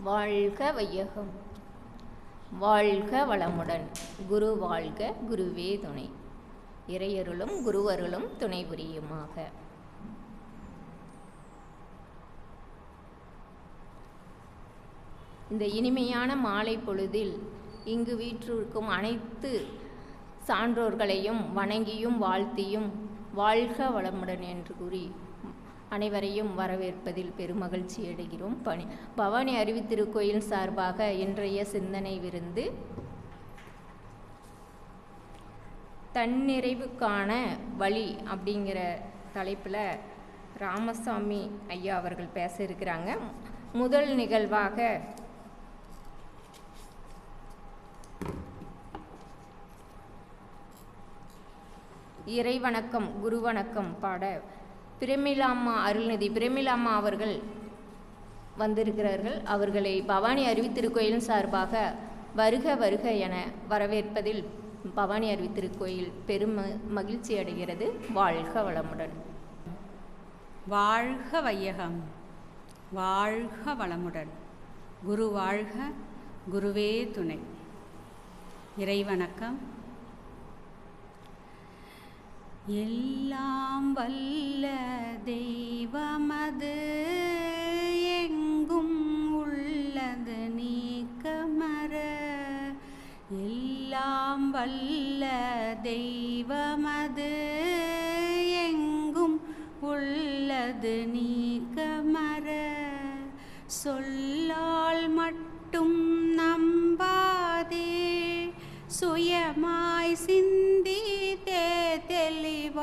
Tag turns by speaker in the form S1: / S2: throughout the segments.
S1: வாழ்க வையகம், வாழ்க வளமுடன். குரு வாழ்க, குருவே துணை. இறையருளும் குருவருளும் துணை புரியுமாக. இந்த இனிமையான மாலை பொழுதில் இங்கு வீற்றிருக்கும் அனைத்து சான்றோர்களையும் வணங்கியும் வாழ்த்தியும் வாழ்க வளமுடன் என்று கூறி அனைவரையும் வரவேற்பதில் பெருமகிழ்ச்சி அடைகிறோம். பவானி அறிவுத்திருக்கோயில் சார்பாக இன்றைய சிந்தனை விருந்து தன்னிறைவுக்கான வழி அப்படிங்கிற தலைப்பில் ராமசாமி ஐயா அவர்கள் பேச இருக்கிறாங்க. முதல் நிகழ்வாக இறைவணக்கம் குருவணக்கம் பாட பிரமிளாம்மா அருள்நிதி பிரமிளாம்மா அவர்கள் வந்திருக்கிறார்கள். அவர்களை பவானி அறிவுத்திருக்கோயிலின் சார்பாக வருக வருக என வரவேற்பதில் பவானி அறிவுத்திருக்கோயில் பெரும் மகிழ்ச்சி அடைகிறது. வாழ்க வளமுடன்.
S2: வாழ்க வையகம், வாழ்க வளமுடன். குரு வாழ்க, குருவே துணை. இறைவணக்கம். எல்லாம் வல்ல தெய்வமது எங்கும் உள்ளது நீக்கமற. எல்லாம் வல்ல தெய்வமது எங்கும் உள்ளது நீக்கமற. சொல்லால் மட்டும் நம்பாதே, சுயமாய் சிந்தித்தே தெளிவாய்.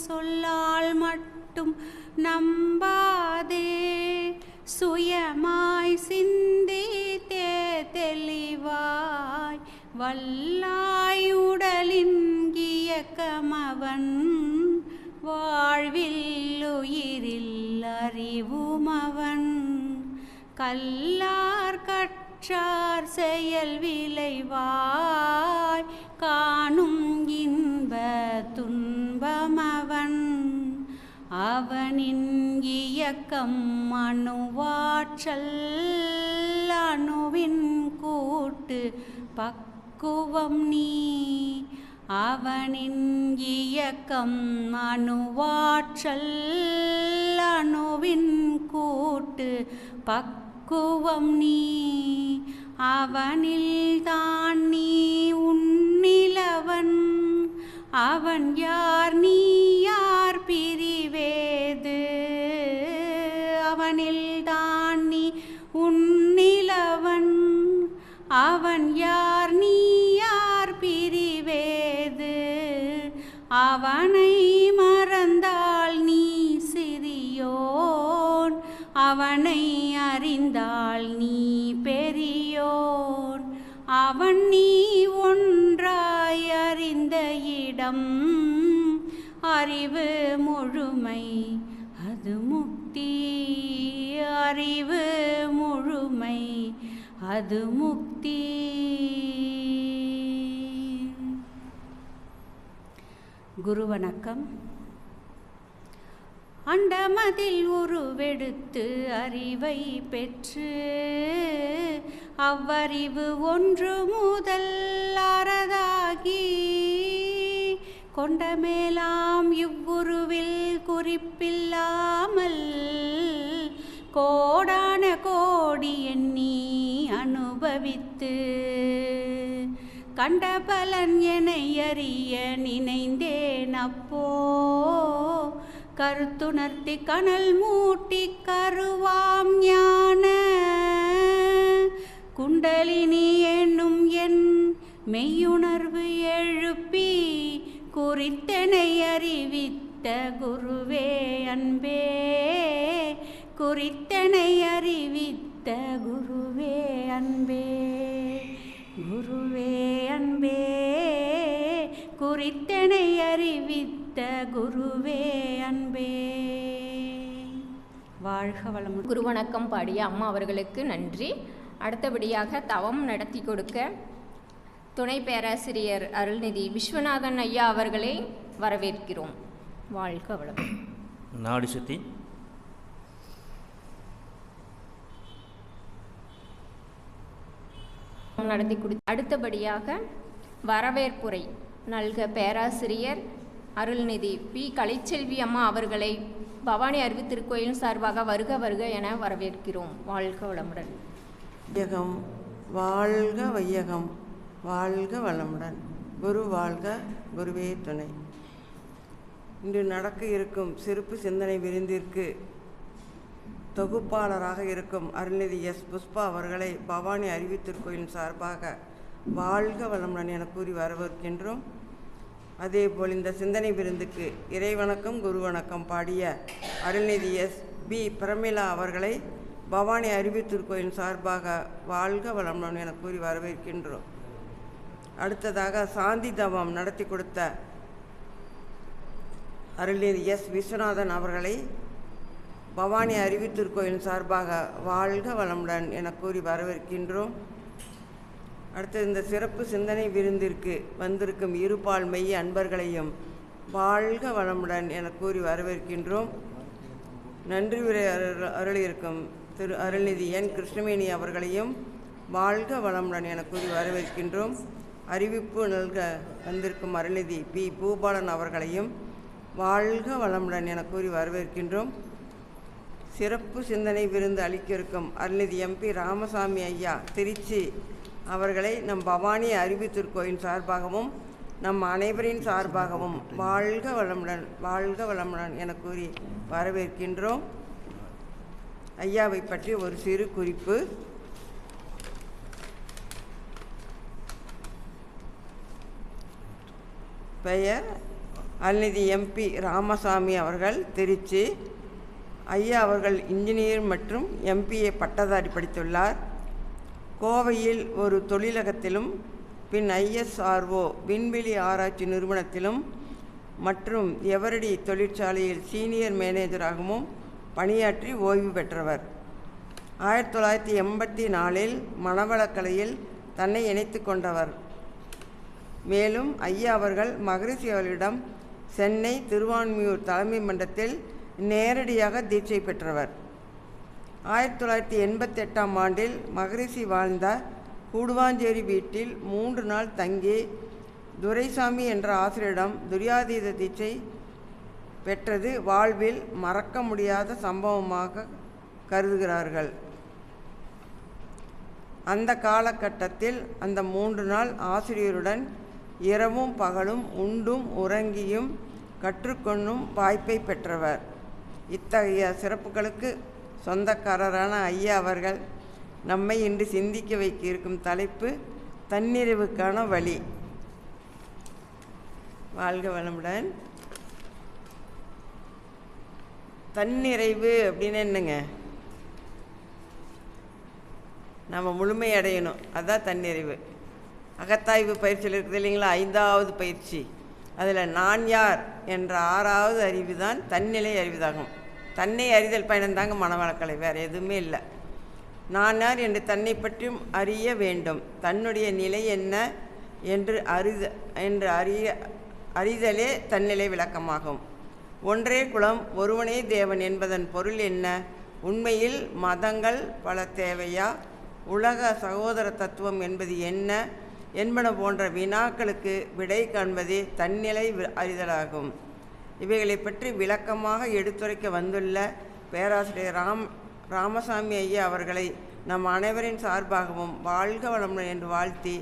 S2: சொல்லால் மட்டும் நம்பாதே, சுயமாய் சிந்தித்தே தெளிவாய். வல்லாய் உடலின் இயக்கமவன், வாழ்வில் உயிரில் அறிவுமவன். கல்லார் கற்றார் செயல் விளைவாய், காணும் இன்ப துன்பமவன். அவனின் இயக்கம் அணுவாற்றல், அணுவின் கூட்டு பக்குவம் நீ. அவனின் இயக்கம் அணுவாற்றல், அணுவின் கூட்டு பக்குவம் நீ. அவனில் தான் நீ உன்னிலவன், அவன் யார் நீ யார் பிரிவேது. அவனில் தான் நீ உன்னிலவன், அவன் யார் நீ யார் பிரிவேது. அவனை மறந்தால் நீ சிறியோன், அவனை அறிந்தால் நீ பெரியோன். அவன் நீ ஒன்றாய் அறிந்த இடம், அறிவு முழுமை அது முக்தி. அறிவு முழுமை அது முக்தி. குருவணக்கம். அண்டமதில் உருவெடுத்து அறிவை பெற்று, அவ்வறிவு ஒன்று முதல் அறதாகி, கொண்ட மேலாம் இவ்வுருவில் குறிப்பில்லாமல் கோடான கோடி எண்ணி அனுபவித்து, கண்ட பலன் என அறிய நினைந்தேன். அப்போ கருத்துணர்த்தி கனல் மூட்டி கருவாம் ஞான குண்டலினி என்னும் என் மெய்யுணர்வு எழுப்பி, குறித்தனை அறிவித்த குருவே அன்பே. குறித்தனை அறிவித்த குருவே அன்பே. குருவே அன்பே, குறித்தனை அறிவித்த குருவே அன்பே. வாழ்க வளமுடன்.
S1: குருவணக்கம் பாடிய அம்மா அவர்களுக்கு நன்றி. அடுத்தபடியாக தவம் நடத்தி கொடுக்க துணை பேராசிரியர் அருள்நிதி விஸ்வநாதன் ஐயா அவர்களை வரவேற்கிறோம். வாழ்க வளமுடன்.
S3: நாடி சுத்தி
S1: நடத்தி அடுத்தபடியாக வரவேற்புரை நல்க பேராசிரியர் அருள்நிதி பி கலைச்செல்வி அம்மா அவர்களை பவானி அறிவு திருக்கோயில் சார்பாக வருக வருக என வரவேற்கிறோம். வாழ்க வளமுடன்.
S3: வையகம் வாழ்க, வையகம் வாழ்க வளமுடன். குரு வாழ்க, குருவே துணை. இன்று நடக்க இருக்கும் சிறப்பு சிந்தனை விருந்திற்கு தொகுப்பாளராக இருக்கும் அருள்நிதி எஸ். புஷ்பா அவர்களை பவானி அறிவு திருக்கோயில் சார்பாக வாழ்க வளமுடன் என கூறி வரவேற்கின்றோம். அதேபோல் இந்த சிந்தனை விருந்துக்கு இறைவணக்கம் குரு வணக்கம் பாடிய அருள்நிதி எஸ். பி. பிரமிளா அவர்களை பவானி அறிவு திருக்கோயில் சார்பாக வாழ்க வளமுடன் என கூறி வரவேற்கின்றோம். அடுத்ததாக சாந்தி தவம் நடத்தி கொடுத்த அருள்நிதி எஸ். விஸ்வநாதன் அவர்களை பவானி அறிவு திருக்கோயில் சார்பாக வாழ்க வளமுடன் என கூறி வரவேற்கின்றோம். அடுத்து இந்த சிறப்பு சிந்தனை விருந்திற்கு வந்திருக்கும் இருபால் மெய் அன்பர்களையும் வாழ்க வளமுடன் என கூறி வரவேற்கின்றோம். நன்றி உரை அருளியிருக்கும் திரு அருள்நிதி என். கிருஷ்ணவேணி அவர்களையும் வாழ்க வளமுடன் என கூறி வரவேற்கின்றோம். அறிவிப்பு நல்க வந்திருக்கும் அருள்நிதி பி. பூபாலன் அவர்களையும் வாழ்க வளமுடன் என கூறி வரவேற்கின்றோம். சிறப்பு சிந்தனை விருந்து அளிக்க இருக்கும் அருள்நிதி எம்பி ராமசாமி ஐயா திருச்சி அவர்களை நம் பவானி அறிவு திருக்கோயில் சார்பாகவும் நம் அனைவரின் சார்பாகவும் வாழ்க வளமுடன் வாழ்க வளமுடன் என கூறி வரவேற்கின்றோம். ஐயாவை பற்றி ஒரு சிறு குறிப்பு. பெயர் அருள்நிதி எம்பி ராமசாமி அவர்கள் திருச்சி. ஐயா அவர்கள் இன்ஜினியர் மற்றும் எம்பிஏ பட்டதாரி படித்துள்ளார். கோவையில் ஒரு தொழிலகத்திலும் பின் ISRO விண்வெளி ஆராய்ச்சி நிறுவனத்திலும் மற்றும் எவரடி தொழிற்சாலையில் சீனியர் மேனேஜராகவும் பணியாற்றி ஓய்வு பெற்றவர். 1984இல் மனவளக்கலையில் தன்னை இணைத்து கொண்டவர். மேலும் ஐயா அவர்கள் மகரிஷி அவர்களிடம் சென்னை திருவான்மியூர் தலைமை மன்றத்தில் நேரடியாக தீட்சை பெற்றவர். 1988ஆம் ஆண்டில் மகரிஷி வாழ்ந்த கூடுவாஞ்சேரி வீட்டில் 3 நாள் தங்கி துரைசாமி என்ற ஆசிரியரிடம் துரியாதீத தீட்சை பெற்றது வாழ்வில் மறக்க முடியாத சம்பவமாக கருதுகிறார்கள். அந்த காலகட்டத்தில் அந்த 3 நாள் ஆசிரியருடன் இரவும் பகலும் உண்டும் உறங்கியும் கற்றுக்கொள்ளும் வாய்ப்பை பெற்றவர். இத்தகைய சிறப்புகளுக்கு சொந்தக்காரரான ஐயா அவர்கள் நம்மை இன்று சிந்திக்க வைக்க இருக்கும் தலைப்பு தன்னிறைவுக்கான வழி. வாழ்க வளமுடன். தன்னிறைவு அப்படின்னு என்னங்க? நம்ம முழுமை அடையணும், அதுதான் தன்னிறைவு. அகத்தாய்வு பயிற்சியில் இருக்குது இல்லைங்களா, 5வது பயிற்சி. அதில் நான் யார் என்ற 6வது அறிவு தான் தன்னிலை அறிவுதாகும். தன்னை அறிதல் பயணந்தாங்க மனவளக்கலை, வேறு எதுவுமே இல்லை. நான் யார் என்று தன்னை பற்றியும் அறிய வேண்டும். தன்னுடைய நிலை என்ன என்று அறிதலே தன்னிலை விளக்கமாகும். ஒன்றே குலம் ஒருவனே தேவன் என்பதன் பொருள் என்ன? உண்மையில் மதங்கள் பல தேவையா? உலக சகோதர தத்துவம் என்பது என்ன என்பன போன்ற வினாக்களுக்கு விடை காண்பதே தன்னிலை அறிதலாகும். இவைகளை பற்றி விளக்கமாக எடுத்துரைக்க வந்துள்ள பேராசிரியர் ராமசாமி ஐயா அவர்களை நம் அனைவரின் சார்பாகவும் வாழ்க வளமுடன் என்று வாழ்த்தி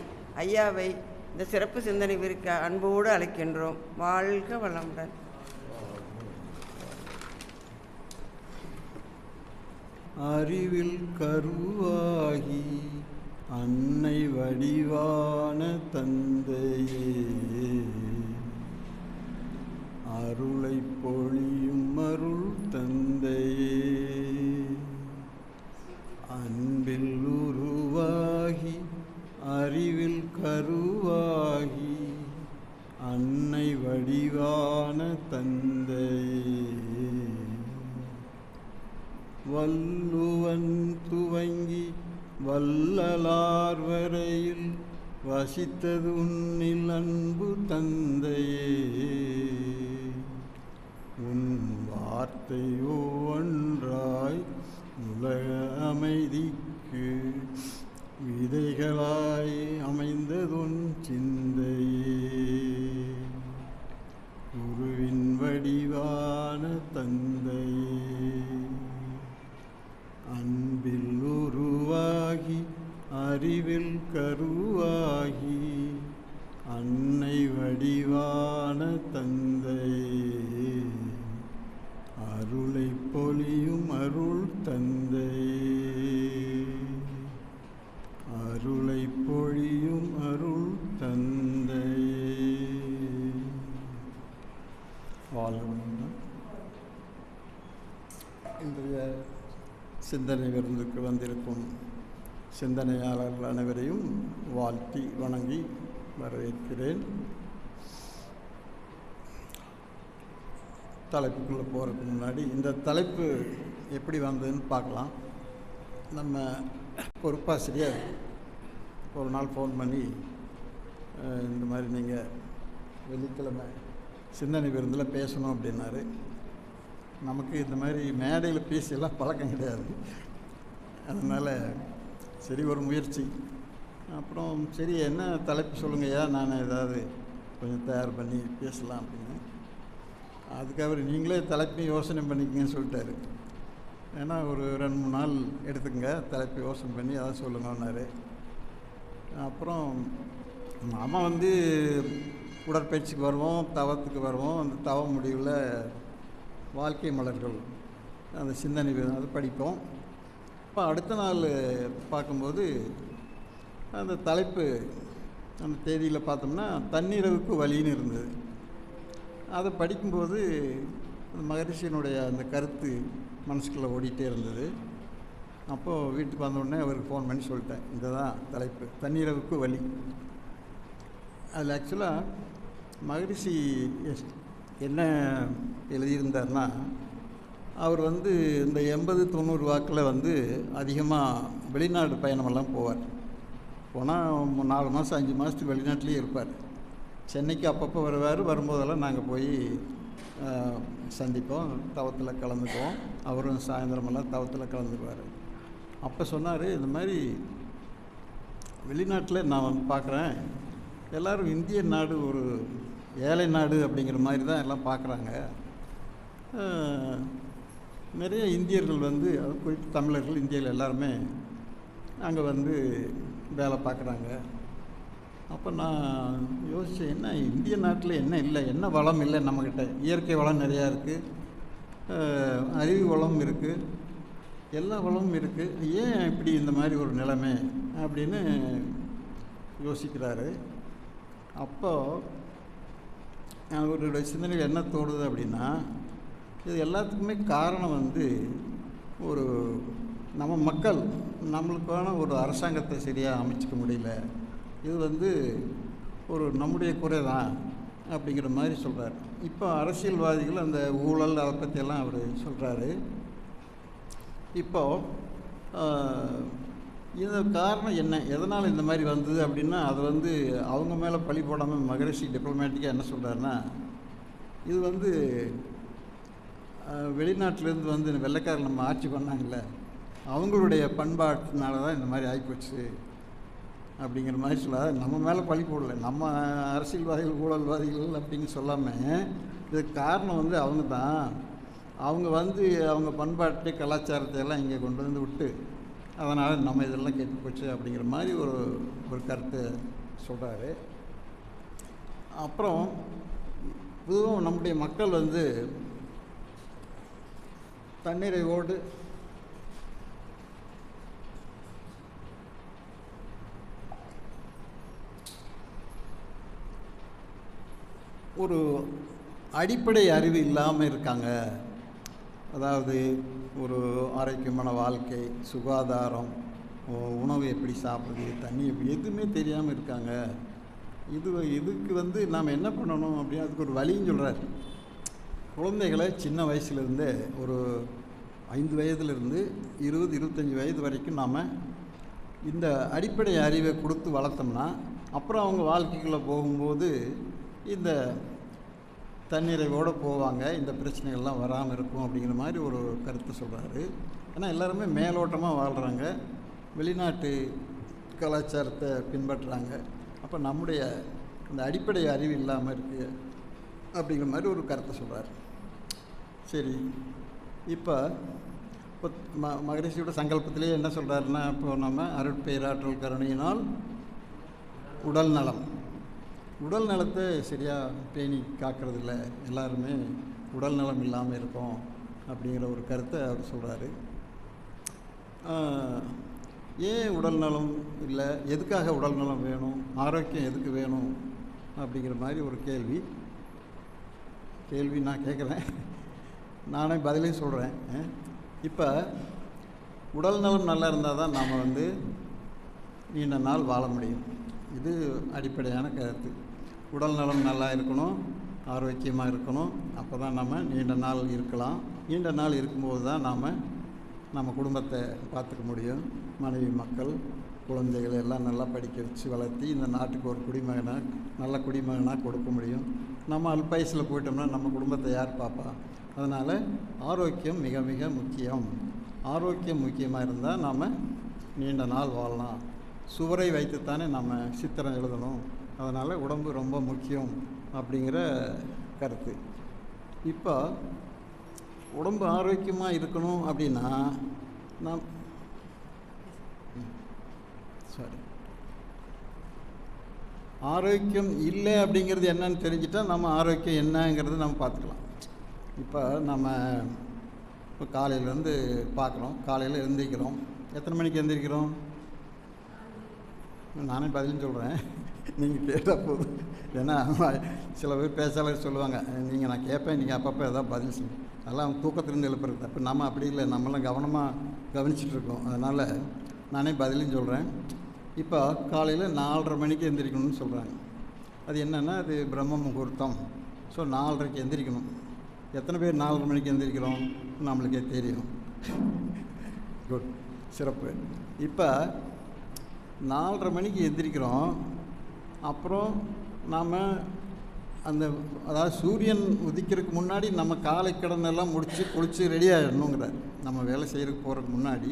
S3: ஐயாவை இந்த சிறப்பு சிந்தனை விருக்க அன்போடு அழைக்கின்றோம். வாழ்க வளமுடன்.
S4: அறிவில் கருவாகி அன்னை வடிவான தந்தையே, அருளை பொழியும் அருள் தந்தையே, அன்பில் உருவாகி அறிவில் கருவாகி அன்னை வடிவான தந்தையே, வள்ளுவன் துவங்கி வள்ளலார் வரையில் வசித்தது உன்னில் அன்பு தந்தையே, உன் வார்த்தை ஒவ்வொன்றாய் உலக அமைதிக்கு விதைகளாய் அறிவில் கருவாகி அன்னை வடிவான தந்தை, அருளை பொழியும் அருள் தந்தை, அருளை பொழியும் அருள் தந்தை. வாழ்க. இன்றைய சிந்தனை விருந்துக்கு வந்திருக்கும் சிந்தனையாளர்கள் அனைவரையும் வாழ்த்தி வணங்கி வரவேற்கிறேன். தலைப்புக்குள்ளே போகிறதுக்கு முன்னாடி இந்த தலைப்பு எப்படி வந்ததுன்னு பார்க்கலாம். நம்ம பொறுப்பாசிரியர் ஒரு நாள் ஃபோன் பண்ணி இந்த மாதிரி நீங்கள் வெள்ளிக்கிழமை சிந்தனை விருந்தில் பேசணும் அப்படின்னாரு. நமக்கு இந்த மாதிரி மேடையில் பேசியெல்லாம் பழக்கம் கிடையாது. அதனால் சரி ஒரு முயற்சி. அப்புறம் சரி என்ன தலைப்பு சொல்லுங்கய்யா, நான் ஏதாவது கொஞ்சம் தயார் பண்ணி பேசலாம் அப்படின்னு. அதுக்கு அவர் நீங்களே தலைப்பையும் யோசனை பண்ணிக்கங்கன்னு சொல்லிட்டாரு. ஏன்னா ஒரு 2-3 நாள் எடுத்துக்கங்க, தலைப்பை யோசனை பண்ணி அதான் சொல்லுங்கன்னாரு. அப்புறம் நாம் உடற்பயிற்சிக்கு வருவோம், தவத்துக்கு வருவோம். அந்த தவ முடிவில் வாழ்க்கை மலர்கள் அந்த சிந்தனை அது படிப்போம். இப்போ அடுத்த நாள் பார்க்கும்போது அந்த தலைப்பு அந்த தேதியில் பார்த்தோம்னா தன்னிரவுக்கு வழின்னு இருந்தது. அதை படிக்கும்போது அந்த மகரிஷியினுடைய அந்த கருத்து மனசுக்குள்ளே ஓடிட்டே இருந்தது. அப்போது வீட்டுக்கு வந்தோடனே அவருக்கு ஃபோன் பண்ணி சொல்லிட்டேன், இந்த தான் தலைப்பு, தன்னிரவுக்கு வழி. அதில் ஆக்சுவலாக மகரிஷி என்ன எழுதியிருந்தார்னா, அவர் இந்த 80-90 வாக்கில் அதிகமாக வெளிநாடு பயணமெல்லாம் போவார். போனால் 4 மாதம் 5 மாதத்துக்கு வெளிநாட்டிலேயே இருப்பார். சென்னைக்கு அப்பப்போ வருவார். வரும்போதெல்லாம் நாங்கள் போய் சந்திப்போம், தவத்தில் கலந்துக்குவோம். அவரும் சாயந்தரமெல்லாம் தவத்தில் கலந்துக்குவார். அப்போ சொன்னார், இந்த மாதிரி வெளிநாட்டில் நான் பார்க்குறேன், எல்லோரும் இந்திய நாடு ஒரு ஏழை நாடு அப்படிங்கிற மாதிரி தான் எல்லாம் பார்க்குறாங்க. நிறைய இந்தியர்கள் அது குறித்து தமிழர்கள் இந்தியாவில் எல்லாருமே அங்கே வேலை பார்க்குறாங்க. அப்போ நான் யோசித்தேன், என்ன இந்திய நாட்டில் என்ன இல்லை, என்ன வளம் இல்லை நம்மக்கிட்ட? இயற்கை வளம் நிறையா இருக்குது, அறிவு வளம் இருக்குது, எல்லா வளமும் இருக்குது. ஏன் இப்படி இந்த மாதிரி ஒரு நிலைமை அப்படின்னு யோசிக்கிறாரு. அப்போது அவருடைய சிந்தனையில் என்ன தோணுது அப்படின்னா, இது எல்லாத்துக்குமே காரணம் ஒரு நம்ம மக்கள் நம்மளுக்கான ஒரு அரசாங்கத்தை சரியாக அமைச்சிக்க முடியல. இது ஒரு நம்முடைய குறை தான் அப்படிங்கிற மாதிரி சொல்கிறார். இப்போ அரசியல்வாதிகள் அந்த ஊழல் அதை பற்றியெல்லாம் அவர் சொல்கிறாரு. இப்போது இந்த காரணம் என்ன, எதனால் இந்த மாதிரி வந்தது அப்படின்னா, அது அவங்க மேலே பழி போடாமல் மகரிஷி டிப்ளமேட்டிக்காக என்ன சொல்கிறாருன்னா, இது வெளிநாட்டிலேருந்து இந்த வெள்ளைக்காரர் நம்ம ஆட்சி பண்ணாங்கல்ல, அவங்களுடைய பண்பாட்டினால தான் இந்த மாதிரி ஆகிப்போச்சு அப்படிங்கிற மாதிரி சொல்லாத. நம்ம மேலே பழி போடலை, நம்ம அரசியல்வாதிகள் ஊழல்வாதிகள் அப்படின்னு சொல்லாமல், இதுக்கு காரணம் அவங்க தான். அவங்க அவங்க பண்பாட்டு கலாச்சாரத்தை எல்லாம் இங்கே கொண்டு விட்டு, அதனால் நம்ம இதெல்லாம் கெட்டு போச்சு அப்படிங்கிற மாதிரி ஒரு கருத்தை சொல்கிறாரு. அப்புறம் பொதுவாக நம்முடைய மக்கள் தன்னிறைவோடு ஒரு அடிப்படை அறிவு இல்லாமல் இருக்காங்க. அதாவது ஒரு ஆரோக்கியமான வாழ்க்கை, சுகாதாரம், உணவு எப்படி சாப்பிடுறது, தண்ணி எப்படி, எதுவுமே தெரியாமல் இருக்காங்க. இதுக்கு நாம் என்ன பண்ணணும் அப்படின்னு அதுக்கு ஒரு வழின்னு சொல்கிறார். குழந்தைகளை சின்ன வயசுலேருந்தே ஒரு 5 வயதுலேருந்து 20-25 வயது வரைக்கும் நாம் இந்த அடிப்படை அறிவை கொடுத்து வளர்த்தோம்னா, அப்புறம் அவங்க வாழ்க்கைக்குள்ளே போகும்போது இந்த தன்னிறைவோடு போவாங்க, இந்த பிரச்சனைகள்லாம் வராமல் இருக்கும் அப்படிங்கிற மாதிரி ஒரு கருத்து சொல்கிறாரு. ஏன்னா எல்லாருமே மேலோட்டமாக வாழ்கிறாங்க, வெளிநாட்டு கலாச்சாரத்தை பின்பற்றுறாங்க. அப்போ நம்முடைய இந்த அடிப்படை அறிவு இல்லாமல் இருக்குது அப்படிங்கிற மாதிரி ஒரு கருத்தை சொல்கிறார். சரி, இப்போ இப்போ மகரிஷியோட சங்கல்பத்திலே என்ன சொல்கிறாருன்னா, இப்போ நம்ம அருட்பேராற்றல் கருணையினால் உடல் நலம், உடல் நலத்தை சரியாக பேணி காக்கிறதில்ல, எல்லாருமே உடல் நலம் இல்லாமல் இருக்கோம் அப்படிங்கிற ஒரு கருத்தை அவர் சொல்கிறாரு. ஏன் உடல் நலம் இல்லை, எதுக்காக உடல் நலம் வேணும், ஆரோக்கியம் எதுக்கு வேணும் அப்படிங்கிற மாதிரி ஒரு கேள்வி நான் கேட்குறேன், நானே பதிலையும் சொல்கிறேன். இப்போ உடல் நலம் நல்லா இருந்தால் தான் நாம் வந்து நீண்ட நாள் வாழ முடியும். இது அடிப்படையான கருத்து. உடல் நலம் நல்லா இருக்கணும், ஆரோக்கியமாக இருக்கணும், அப்போ தான் நம்ம நீண்ட நாள் இருக்கலாம். நீண்ட நாள் இருக்கும்போது தான் நம்ம குடும்பத்தை பார்த்துக்க முடியும். மனைவி மக்கள் குழந்தைகளை எல்லாம் நல்லா படிக்க வச்சு வளர்த்தி இந்த நாட்டுக்கு ஒரு நல்ல குடிமகனாக கொடுக்க முடியும். நம்ம அல்பாயுசில் போயிட்டோம்னா நம்ம குடும்பத்தை யார் பார்ப்பா? அதனால் ஆரோக்கியம் மிக மிக முக்கியம். ஆரோக்கியம் முக்கியமாக இருந்தால் நாம் நீண்ட நாள் வாழலாம். சுவரை வைத்துத்தானே நம்ம சித்திரம் எழுதணும். அதனால் உடம்பு ரொம்ப முக்கியம் அப்படிங்கிற கருத்து. இப்போ உடம்பு ஆரோக்கியமாக இருக்கணும் அப்படின்னா ஆரோக்கியம் இல்லை அப்படிங்கிறது என்னன்னு தெரிஞ்சிட்டா நம்ம ஆரோக்கியம் என்னங்கிறது நம்ம பார்த்துக்கலாம். இப்போ இப்போ காலையிலேருந்து பார்க்குறோம், காலையில் எழுந்திரிக்கிறோம். எத்தனை மணிக்கு எழுந்திரிக்கிறோம்? நானே பதிலும் சொல்கிறேன், நீங்கள் கேட்டால் போதும். ஏன்னா சில பேர் பேச்சாளர் சொல்லுவாங்க, நான் கேட்பேன், நீங்கள் அப்பப்போ எதாவது பதில் சொல்லுங்கள். அதெல்லாம் தூக்கத்திலேருந்து எழுப்புறது. அப்போ நம்ம அப்படி இல்லை, நம்மளாம் கவனமாக கவனிச்சிட்ருக்கோம். அதனால் நானே பதிலும் சொல்கிறேன். இப்போ காலையில் 4:30 மணிக்கு எந்திரிக்கணும்னு சொல்கிறாங்க. அது என்னென்னா, அது பிரம்ம முகூர்த்தம். ஸோ 4:30க்கு எந்திரிக்கணும். எத்தனை பேர் 4:30 மணிக்கு எந்திரிக்கிறோம் நம்மளுக்கே தெரியும். குட், சிறப்பு. இப்போ 4:30 மணிக்கு எந்திரிக்கிறோம். அப்புறம் நாம் அதாவது சூரியன் உதிக்கிறதுக்கு முன்னாடி நம்ம காலை கடனெல்லாம் முடித்து குளித்து ரெடி ஆகிடணுங்கிறார். நம்ம வேலை செய்கிறதுக்கு போகிறதுக்கு முன்னாடி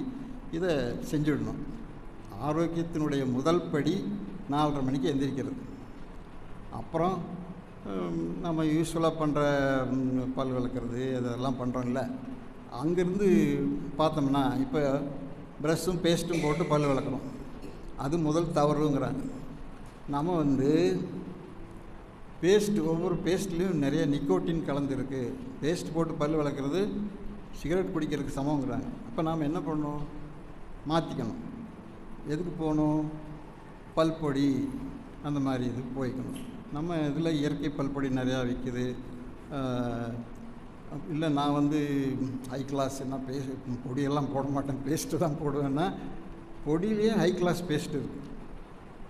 S4: இதை செஞ்சுடணும். ஆரோக்கியத்தினுடைய முதல் படி 4:30 மணிக்கு எந்திரிக்கிறது. அப்புறம் நம்ம யூஸ்வலாக பண்ணுற பல் விளக்குறது அதெல்லாம் பண்ணுறோம்ல, அங்கேருந்து பார்த்தோம்னா இப்போ ப்ரஷ்ஷும் பேஸ்ட்டும் போட்டு பல் விளக்கணும். அது முதல் தவறுங்கிறாங்க. நம்ம ஒவ்வொரு பேஸ்ட்லேயும் நிறைய நிக்கோட்டின் கலந்துருக்கு. பேஸ்ட் போட்டு பல் விளக்குறது சிகரெட் குடிக்கிறதுக்கு சமங்கிறாங்க. அப்போ நாம் என்ன பண்ணணும்? மாற்றிக்கணும். எதுக்கு போகணும்? பல்பொடி அந்த மாதிரி இது போய்க்கணும். நம்ம இதில் இயற்கை பல்பொடி நிறையா விற்கிது. இல்லை நான் ஹை கிளாஸ் என்ன பொடியெல்லாம் போட மாட்டேன், பேஸ்ட்டு தான் போடுவேன்னா பொடியிலேயே ஹை கிளாஸ் பேஸ்ட்டு இருக்குது.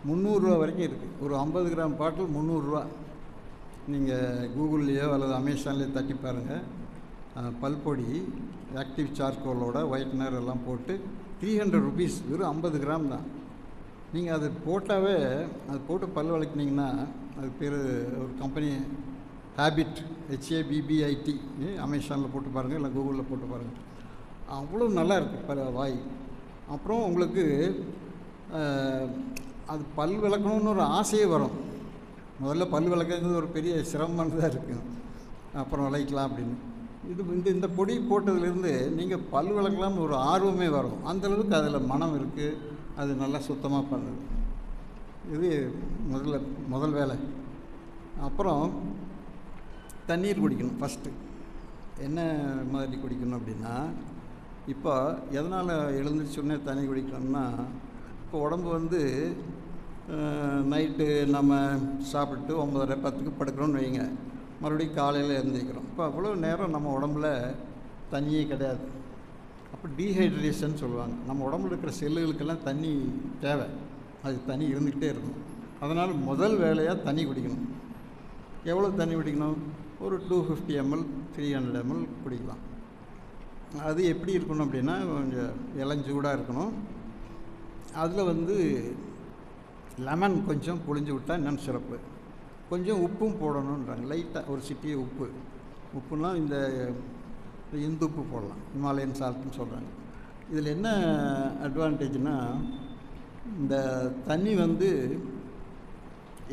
S4: 300 ரூபா வரைக்கும் இருக்குது. ஒரு 50 கிராம் பாட்டில் 300 ரூபா. நீங்கள் கூகுள்லேயோ அல்லது அமேசான்லேயோ தட்டி பாருங்கள். பல்பொடி ஆக்டிவ் சார்கோலோட ஒயிட்னர் எல்லாம் போட்டு 300 ருபீஸ், வெறும் 50 கிராம் தான். நீங்கள் அது போட்டாவே, அது போட்டு பல் விளக்குனீங்கன்னா, அது பேர் ஒரு கம்பெனி ஹேபிட், HABBIT, அமேசானில் போட்டு பாருங்கள், இல்லை கூகுளில் போட்டு பாருங்கள். அவ்வளோ நல்லா இருக்குது வாய். அப்புறம் உங்களுக்கு அது பல் விளக்கணுன்னு ஒரு ஆசையே வரும். முதல்ல பல் விளக்குறது ஒரு பெரிய சிரமமானதாக இருக்குது, அப்புறம் விளக்கலாம் அப்படின்னு. இந்த பொடி போட்டதுலேருந்து நீங்கள் பல் விளக்கலாம்னு ஒரு ஆர்வமே வரும். அந்தளவுக்கு அதில் மனம் இருக்குது, அது நல்லா சுத்தமாக பண்ணுது. இது முதல் வேலை. அப்புறம் தண்ணீர் குடிக்கணும். ஃபஸ்ட்டு என்ன மாதிரி குடிக்கணும் அப்படின்னா, இப்போ எதனால் எழுந்திரிச்சோடனே தண்ணி குடிக்கணும்னா, இப்போ உடம்பு நைட்டு நம்ம சாப்பிட்டு 9:30-10க்கு படுக்கிறோன்னு வைங்க, மறுபடியும் காலையில் எழுந்திரிக்கிறோம். இப்போ அவ்வளோ நேரம் நம்ம உடம்புல தண்ணியே கிடையாது. அப்போ டீஹைட்ரேஷன் சொல்லுவாங்க. நம்ம உடம்புல இருக்கிற செல்லுகளுக்கெல்லாம் தண்ணி தேவை, அது தண்ணி இருந்துக்கிட்டே இருக்கும். அதனால் முதல் வேலையாக தண்ணி குடிக்கணும். எவ்வளோ தண்ணி குடிக்கணும்? ஒரு 250 ml 300 ml குடிக்கலாம். அது எப்படி இருக்கணும் அப்படின்னா, கொஞ்சம் இளஞ்சூடாக இருக்கணும். அதில் லெமன் கொஞ்சம் புழிஞ்சு விட்டால் இன்னும் சிறப்பு. கொஞ்சம் உப்பும் போடணுன்றாங்க, லைட்டாக ஒரு சிட்டிகை உப்பு. உப்புனா இந்த இந்துப்பு போடலாம், ஹிமாலயன் சால்ட்டுன்னு சொல்கிறாங்க. இதில் என்ன அட்வான்டேஜ்னால், இந்த தண்ணி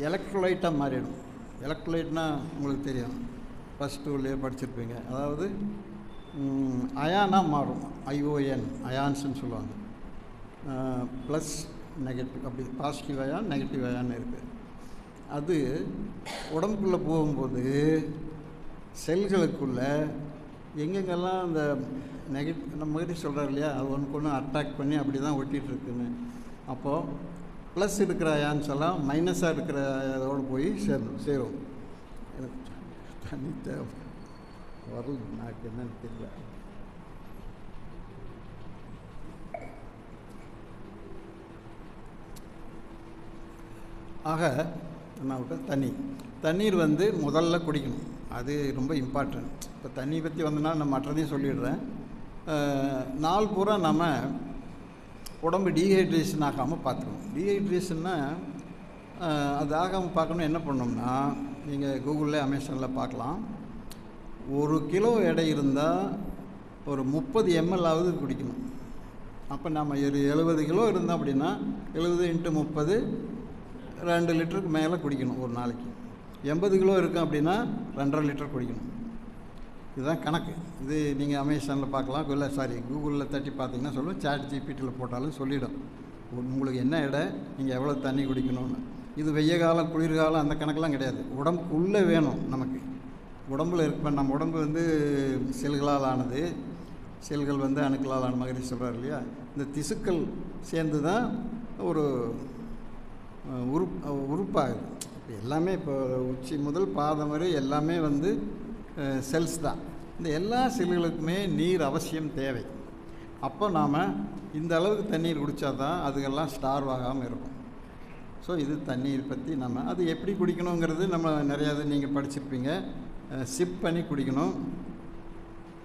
S4: எலக்ட்ரோலைட்டாக மாறிடும். எலக்ட்ரோலைட்னால் உங்களுக்கு தெரியும், ஃபஸ்ட் டூலேயே படிச்சிருப்பீங்க. அதாவது அயானாக மாறும். ஐஓஎன் அயான்ஸ்ன்னு சொல்லுவாங்க. ப்ளஸ் நெகட்டிவ், அப்படி பாசிட்டிவ் அயான் நெகட்டிவ் அயான்னு இருக்குது. அது உடம்புக்குள்ளே போகும்போது செல்களுக்குள்ளே எங்கெங்கெல்லாம் அந்த நம்மகிட்ட சொல்கிறார் இல்லையா, அது ஒன்றுக்கு ஒன்று அட்ராக்ட் பண்ணி அப்படி தான் ஒட்டிகிட்ருக்குன்னு. அப்போது ப்ளஸ் இருக்கிற அயான்ஸ் எல்லாம் மைனஸாக இருக்கிற இதோடு போய் சேரும். எனக்கு தண்ணி தேவை வரல, எனக்கு என்னன்னு தெரியல. ஆக என்ன விட்ட தண்ணீர் வந்து முதல்ல குடிக்கணும். அது ரொம்ப இம்பார்ட்டன்ட். இப்போ தண்ணி பற்றி வந்தோன்னா நான் மற்றதையும் சொல்லிடுறேன். நாள் பூரா நம்ம உடம்பு டீஹைட்ரேஷன் ஆகாமல் பார்த்துக்கணும். டீஹைட்ரேஷன்னா அது ஆகாமல் பார்க்கணும். என்ன பண்ணோம்னா, நீங்கள் கூகுளில் அமேசானில் பார்க்கலாம். 1 கிலோ எடை இருந்தால் ஒரு 30 ml ஆவது குடிக்கணும். அப்போ நம்ம 70 கிலோ இருந்தோம் அப்படின்னா 70 × 30 2 லிட்டருக்கு மேலே குடிக்கணும் ஒரு நாளைக்கு. 80 கிலோ இருக்கும் அப்படின்னா 2.5 லிட்டர் குடிக்கணும். இதுதான் கணக்கு. இது நீங்கள் அமேசானில் பார்க்கலாம். கூகுளில் தட்டி பார்த்தீங்கன்னா சொல்லுவோம். சாட் ஜிபிடியில் போட்டாலும் சொல்லிவிடும் உங்களுக்கு என்ன எடை, நீங்கள் எவ்வளோ தண்ணி குடிக்கணும்னு. இது வெய்ய காலம் குளிர்காலம் அந்த கணக்கெலாம் கிடையாது. உடம்புக்குள்ளே வேணும் நமக்கு. உடம்பில் இருக்க நம்ம உடம்பு வந்து செல்களால் ஆனது. செல்கள் வந்து அணுக்களால் ஆன மாதிரி சொல்கிறார் இல்லையா. இந்த திசுக்கள் சேர்ந்து தான் ஒரு உறுப்பாகுது. இப்போ எல்லாமே இப்போ உச்சி முதல் பாதம் வரை எல்லாமே வந்து செல்ஸ் தான். இந்த எல்லா செல்களுக்குமே நீர் அவசியம் தேவை. அப்போ நாம் இந்த அளவுக்கு தண்ணீர் குடித்தா தான் அதுக்கெல்லாம் ஸ்டார்வ் ஆகாமல் இருக்கும். ஸோ இது தண்ணீர் பற்றி அது எப்படி குடிக்கணுங்கிறது நம்ம நிறையா நீங்கள் படிச்சிருப்பீங்க. சிப் பண்ணி குடிக்கணும்.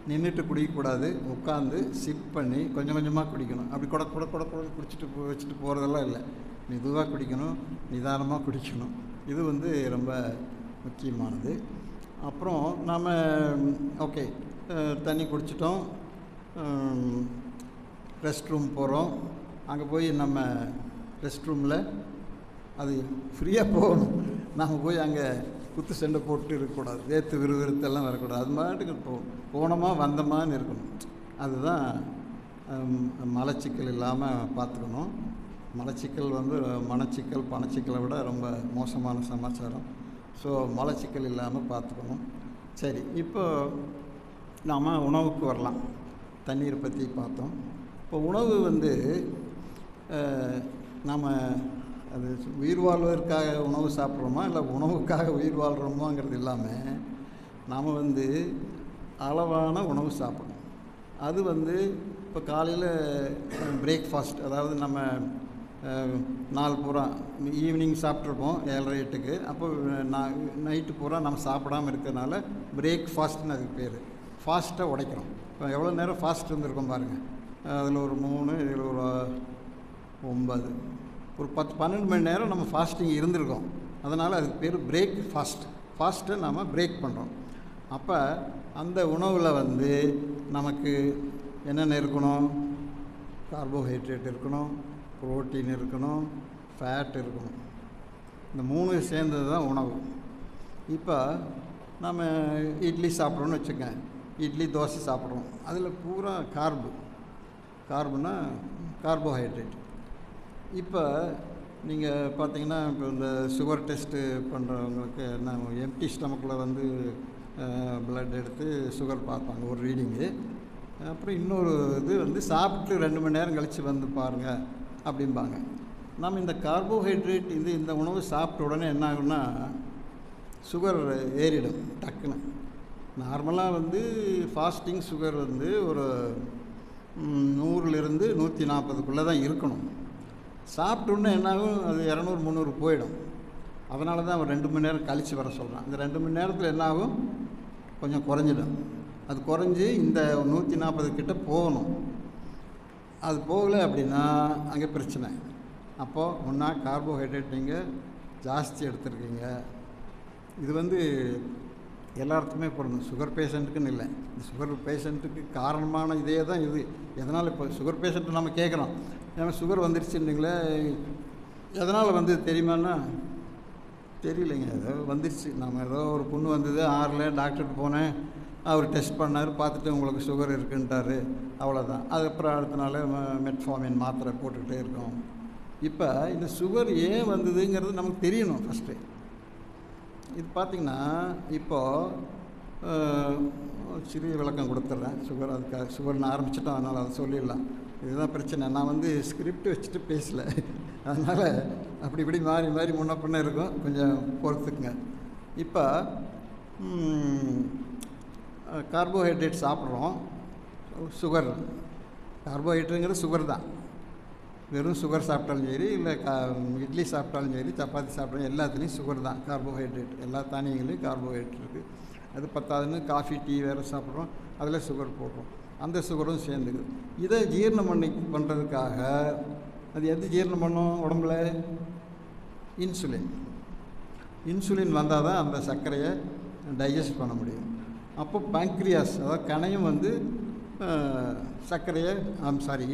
S4: நின்றுட்டு குடிக்கக்கூடாது. உட்காந்து சிப் பண்ணி கொஞ்சம் கொஞ்சமாக குடிக்கணும். அப்படி கூட குடிச்சிட்டு வச்சுட்டு போகிறதெல்லாம் இல்லை. மெதுவாக குடிக்கணும், நிதானமாக குடிக்கணும். இது வந்து ரொம்ப முக்கியமானது. அப்புறம் நாம் ஓகே தண்ணி குடிச்சிட்டோம், ரெஸ்ட் ரூம் போகிறோம். அங்கே போய் நம்ம ரெஸ்ட் ரூமில் அது ஃப்ரீயாக போகணும். நாம் போய் அங்கே குத்து சண்டை போட்டு இருக்கக்கூடாது. வேத்து விறுவிறுத்தெல்லாம் வரக்கூடாது. அது மாட்டுக்கு போனோமா வந்தோமான்னு இருக்கணும். அதுதான் மலச்சிக்கல் இல்லாமல் பார்த்துக்கணும். மலச்சிக்கல் வந்து மனச்சிக்கல் பணச்சிக்கலை விட ரொம்ப மோசமான சமாச்சாரம். ஸோ மலச்சிக்கல் இல்லாமல் பார்த்துக்கணும். சரி, இப்போ நாம் உணவுக்கு வரலாம். தண்ணீரை பற்றி பார்த்தோம். இப்போ உணவு வந்து நாம் அது உயிர் வாழ்வதற்காக உணவு சாப்பிட்றோமா இல்லை உணவுக்காக உயிர் வாழ்கிறோமோங்கிறது இல்லாமல் நாம் வந்து அளவான உணவு சாப்பிடணும். அது வந்து இப்போ காலையில் பிரேக்ஃபாஸ்ட், அதாவது நம்ம நாள் பூரா ஈவினிங் சாப்பிட்ருப்போம் 7:30 8க்கு. அப்போ நைட்டு பூரா நம்ம சாப்பிடாமல் இருக்கிறதுனால பிரேக்ஃபாஸ்ட்னு அதுக்கு பேர். ஃபாஸ்ட்டை உடைக்கிறோம். இப்போ எவ்வளோ நேரம் ஃபாஸ்ட் இருந்திருக்கோம் பாருங்கள். அதில் ஒரு 3, இதில் ஒரு 9, ஒரு 10-12 மணி நேரம் நம்ம ஃபாஸ்டிங் இருந்திருக்கோம். அதனால் அதுக்கு பேர் ஃபாஸ்ட்டை நம்ம பிரேக் பண்ணுறோம். அப்போ அந்த உணவில் வந்து நமக்கு என்னென்ன இருக்கணும்? கார்போஹைட்ரேட் இருக்கணும், புரோட்டீன் இருக்கணும், ஃபேட் இருக்கணும். இந்த 3 சேர்ந்தது தான் உணவு. இப்போ நம்ம இட்லி சாப்பிட்றோன்னு வச்சுக்கோங்க. இட்லி தோசை சாப்பிட்றோம். அதில் பூரா கார்புனா கார்போஹைட்ரேட். இப்போ நீங்கள் பார்த்தீங்கன்னா இப்போ இந்த சுகர் டெஸ்ட்டு பண்ணுறவங்களுக்கு என்ன எம்டி ஸ்டமக்கில் வந்து ப்ளட் எடுத்து சுகர் பார்ப்பாங்க ஒரு ரீடிங்கு. அப்புறம் இன்னொரு இது வந்து சாப்பிட்டு 2 மணி நேரம் கழித்து வந்து பாருங்கள் அப்படிம்பாங்க. நம்ம இந்த கார்போஹைட்ரேட் இந்த உணவு சாப்பிட்ட உடனே என்ன ஆகுன்னா சுகர் ஏறிடும் டக்குன்னு. நார்மலாக வந்து ஃபாஸ்டிங் சுகர் வந்து ஒரு 100லேருந்து 140க்குள்ளே தான் இருக்கணும். சாப்பிட்டோன்னே என்னாகும், அது 200-300 போயிடும். அதனால தான் அவன் 2 மணி நேரம் கழித்து வர சொல்கிறான். இந்த 2 மணி நேரத்தில் என்னாகும், கொஞ்சம் குறைஞ்சிடும். அது குறைஞ்சி இந்த 140 கிட்ட போகணும். அது போகலை அப்படின்னா அங்கே பிரச்சனை. அப்போது ஒன்றா கார்போஹைட்ரேட் நீங்கள் ஜாஸ்தி எடுத்துருக்கீங்க. இது வந்து எல்லாத்துக்குமே பொருந்தும், சுகர் பேஷண்ட்டுக்குன்னு இல்லை. இந்த சுகர் பேஷண்ட்டுக்கு காரணமான இதே தான் இது. எதனால் இப்போ சுகர் பேஷண்ட்டு நம்ம கேட்குறோம், ஏன்னா சுகர் வந்துருச்சுன்னீங்களே, எதனால் வந்து தெரியுமான்னா தெரியலைங்க. ஏதோ வந்துருச்சு. நம்ம ஏதோ ஒரு புண்ணு வந்தது 6ல் டாக்டருக்கு போனேன், அவர் டெஸ்ட் பண்ணார், பார்த்துட்டு உங்களுக்கு சுகர் இருக்குன்ட்டார், அவ்வளோதான். அதுக்கப்புறம் அடுத்த நாள் மெட்ஃபார்மின் மாத்திரை போட்டுக்கிட்டே இருக்கோம். இப்போ இந்த சுகர் ஏன் வந்ததுங்கிறது நமக்கு தெரியணும் ஃபஸ்ட்டு. இது பார்த்திங்கன்னா இப்போது சிறிய விளக்கம் கொடுத்துட்றேன். அதுக்காக சுகர்னு ஆரம்பிச்சிட்டோம், அதனால் அதை சொல்லிடலாம். இதுதான் பிரச்சனை. நான் ஸ்கிரிப்ட் வச்சுட்டு பேசலை, அதனால் அப்படி இப்படி மாறி மாறி முன்ன பின்ன இருக்கும், கொஞ்சம் பொறுத்துக்குங்க. இப்போ கார்போஹைட்ரேட் சாப்பிட்றோம். சுகர், கார்போஹைட்ரேட்டுங்கிறது சுகர் தான். வெறும் சுகர் சாப்பிட்டாலும் சரி, இல்லை இட்லி சாப்பிட்டாலும் சரி, சப்பாத்தி சாப்பிட்டாலும் எல்லாத்துலேயும் சுகர் தான், கார்போஹைட்ரேட். எல்லா தானியங்களையும் கார்போஹைட்ரேட் இருக்குது. அது பத்தாதுன்னு காஃபி டீ வேறு சாப்பிட்றோம், அதில் சுகர் போடுறோம், அந்த சுகரும் சேர்ந்துக்குது. இதை ஜீரணம் பண்ணுறதுக்காக அது எது ஜீரணம் பண்ணும் உடம்புல? இன்சுலின் வந்தால் தான் அந்த சர்க்கரையை டைஜஸ்ட் பண்ண முடியும். அப்போ பேங்க்ரியாஸ், அதாவது கணையம் சர்க்கரையை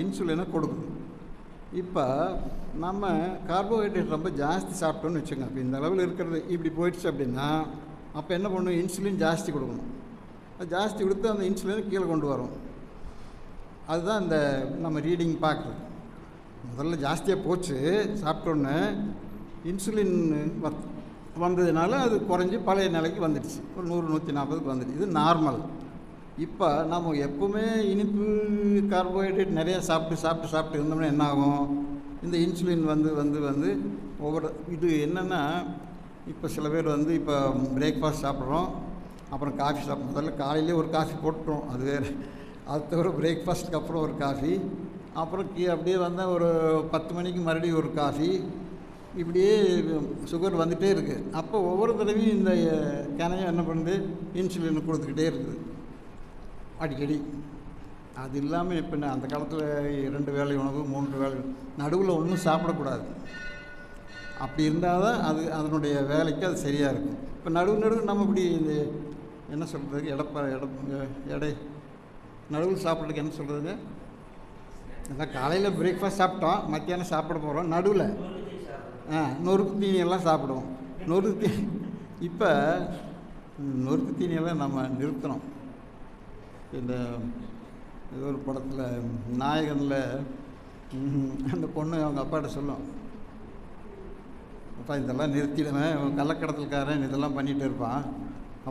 S4: இன்சுலினை கொடுக்குது. இப்போ நம்ம கார்போஹைட்ரேட் ரொம்ப ஜாஸ்தி சாப்பிட்டோன்னு வச்சுக்கோங்க. இப்போ இந்த அளவில் இருக்கிறது இப்படி போயிடுச்சு அப்படின்னா, அப்போ என்ன பண்ணணும்? இன்சுலின் ஜாஸ்தி கொடுக்கணும். அது ஜாஸ்தி கொடுத்து அந்த இன்சுலினை கீழே கொண்டு வரும். அதுதான் இந்த நம்ம ரீடிங் பார்க்குறது. முதல்ல ஜாஸ்தியாக போச்சு, சாப்பிட்டோன்னு இன்சுலின் வந்ததுனால அது குறைஞ்சி பழைய நிலைக்கு வந்துடுச்சு, ஒரு 100-140க்கு வந்துடுச்சு. இது நார்மல். இப்போ நம்ம எப்போவுமே இனிப்பு கார்போஹைட்ரேட் நிறையா சாப்பிட்டு இருந்தோம்னா என்ன ஆகும்? இந்த இன்சுலின் வந்து ஒவ்வொரு இது என்னென்னா, இப்போ சில பேர் இப்போ பிரேக்ஃபாஸ்ட் சாப்பிட்றோம், அப்புறம் காஃபி சாப்பிட்றோம். முதல்ல காலையிலே ஒரு காஃபி போட்டுறோம், அது வேறு. அது தவிர பிரேக்ஃபாஸ்ட்டுக்கு அப்புறம் ஒரு காஃபி, அப்புறம் அப்படியே வந்தால் ஒரு 10 மணிக்கு மறுபடியும் ஒரு காஃபி, இப்படியே சுகர் வந்துகிட்டே இருக்குது. அப்போ ஒவ்வொரு தடவையும் இந்த கணையம் என்ன பண்ணுது? இன்சுலின் கொடுத்துக்கிட்டே இருக்குது அடிக்கடி. அது இல்லாமல் இப்போ அந்த காலத்தில் 2 வேளை உணவு, 3 வேளை, நடுவில் ஒன்றும் சாப்பிடக்கூடாது. அப்படி இருந்தால் தான் அதனுடைய வேலைக்கு அது சரியாக இருக்கும். இப்போ நடுவு நம்ம இப்படி இந்த என்ன சொல்கிறதுக்கு எடை நடுவில் சாப்பிட்றதுக்கு என்ன சொல்கிறதுங்க? அதான் காலையில் பிரேக்ஃபாஸ்ட் சாப்பிட்டோம், மத்தியானம் சாப்பிட போகிறோம், நடுவில் நொறுக்கு தீனியெல்லாம் சாப்பிடுவோம். இப்போ நொறுக்கு தீனியெல்லாம் நம்ம நிறுத்தணும். இந்த ஏதோ ஒரு படத்தில் நாயகனில் அந்த பொண்ணு அவங்க அப்பாட்ட சொல்லும், அப்பா இதெல்லாம் நிறுத்திடுவேன், கள்ளக்கடத்தல்காரன் இதெல்லாம் பண்ணிகிட்டு இருப்பான்,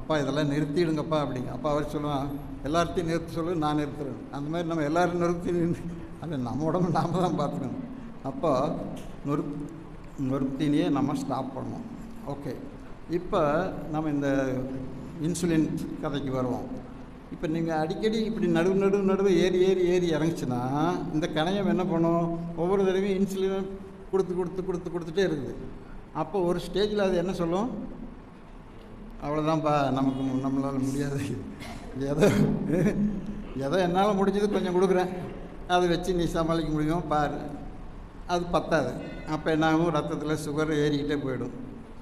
S4: அப்பா இதெல்லாம் நிறுத்திடுங்கப்பா அப்படிங்க. அப்பா அவர் சொல்லுவான், எல்லாத்தையும் நிறுத்த சொல்லு, நான் நிறுத்துறேன். அந்த மாதிரி நம்ம எல்லோரும் நிறுத்தி அது நம்ம உடம்பு நாம் தான் பார்த்துக்கணும். அப்போ நொறுத்தீனியே நம்ம ஸ்டாப் பண்ணணும். ஓகே, இப்போ நம்ம இந்த இன்சுலின் கதைக்கு வருவோம். இப்போ நீங்கள் அடிக்கடி இப்படி நடுவு ஏறி இறங்குச்சுன்னா இந்த கணையம் என்ன பண்ணும்? ஒவ்வொரு தடவையும் இன்சுலினை கொடுத்துட்டே இருக்குது. அப்போ ஒரு ஸ்டேஜில் அது என்ன சொல்லும்? அவ்வளோதான்ப்பா, நம்மளால் முடியாது, ஏதோ என்னால் முடிஞ்சது கொஞ்சம் கொடுக்குறேன், அதை வச்சு நீ சமாளிக்க முடியும் பாரு. அது பத்தாது. அப்போ என்ன ஆகும்? ரத்தத்தில் சுகர் ஏறிக்கிட்டே போயிடும்.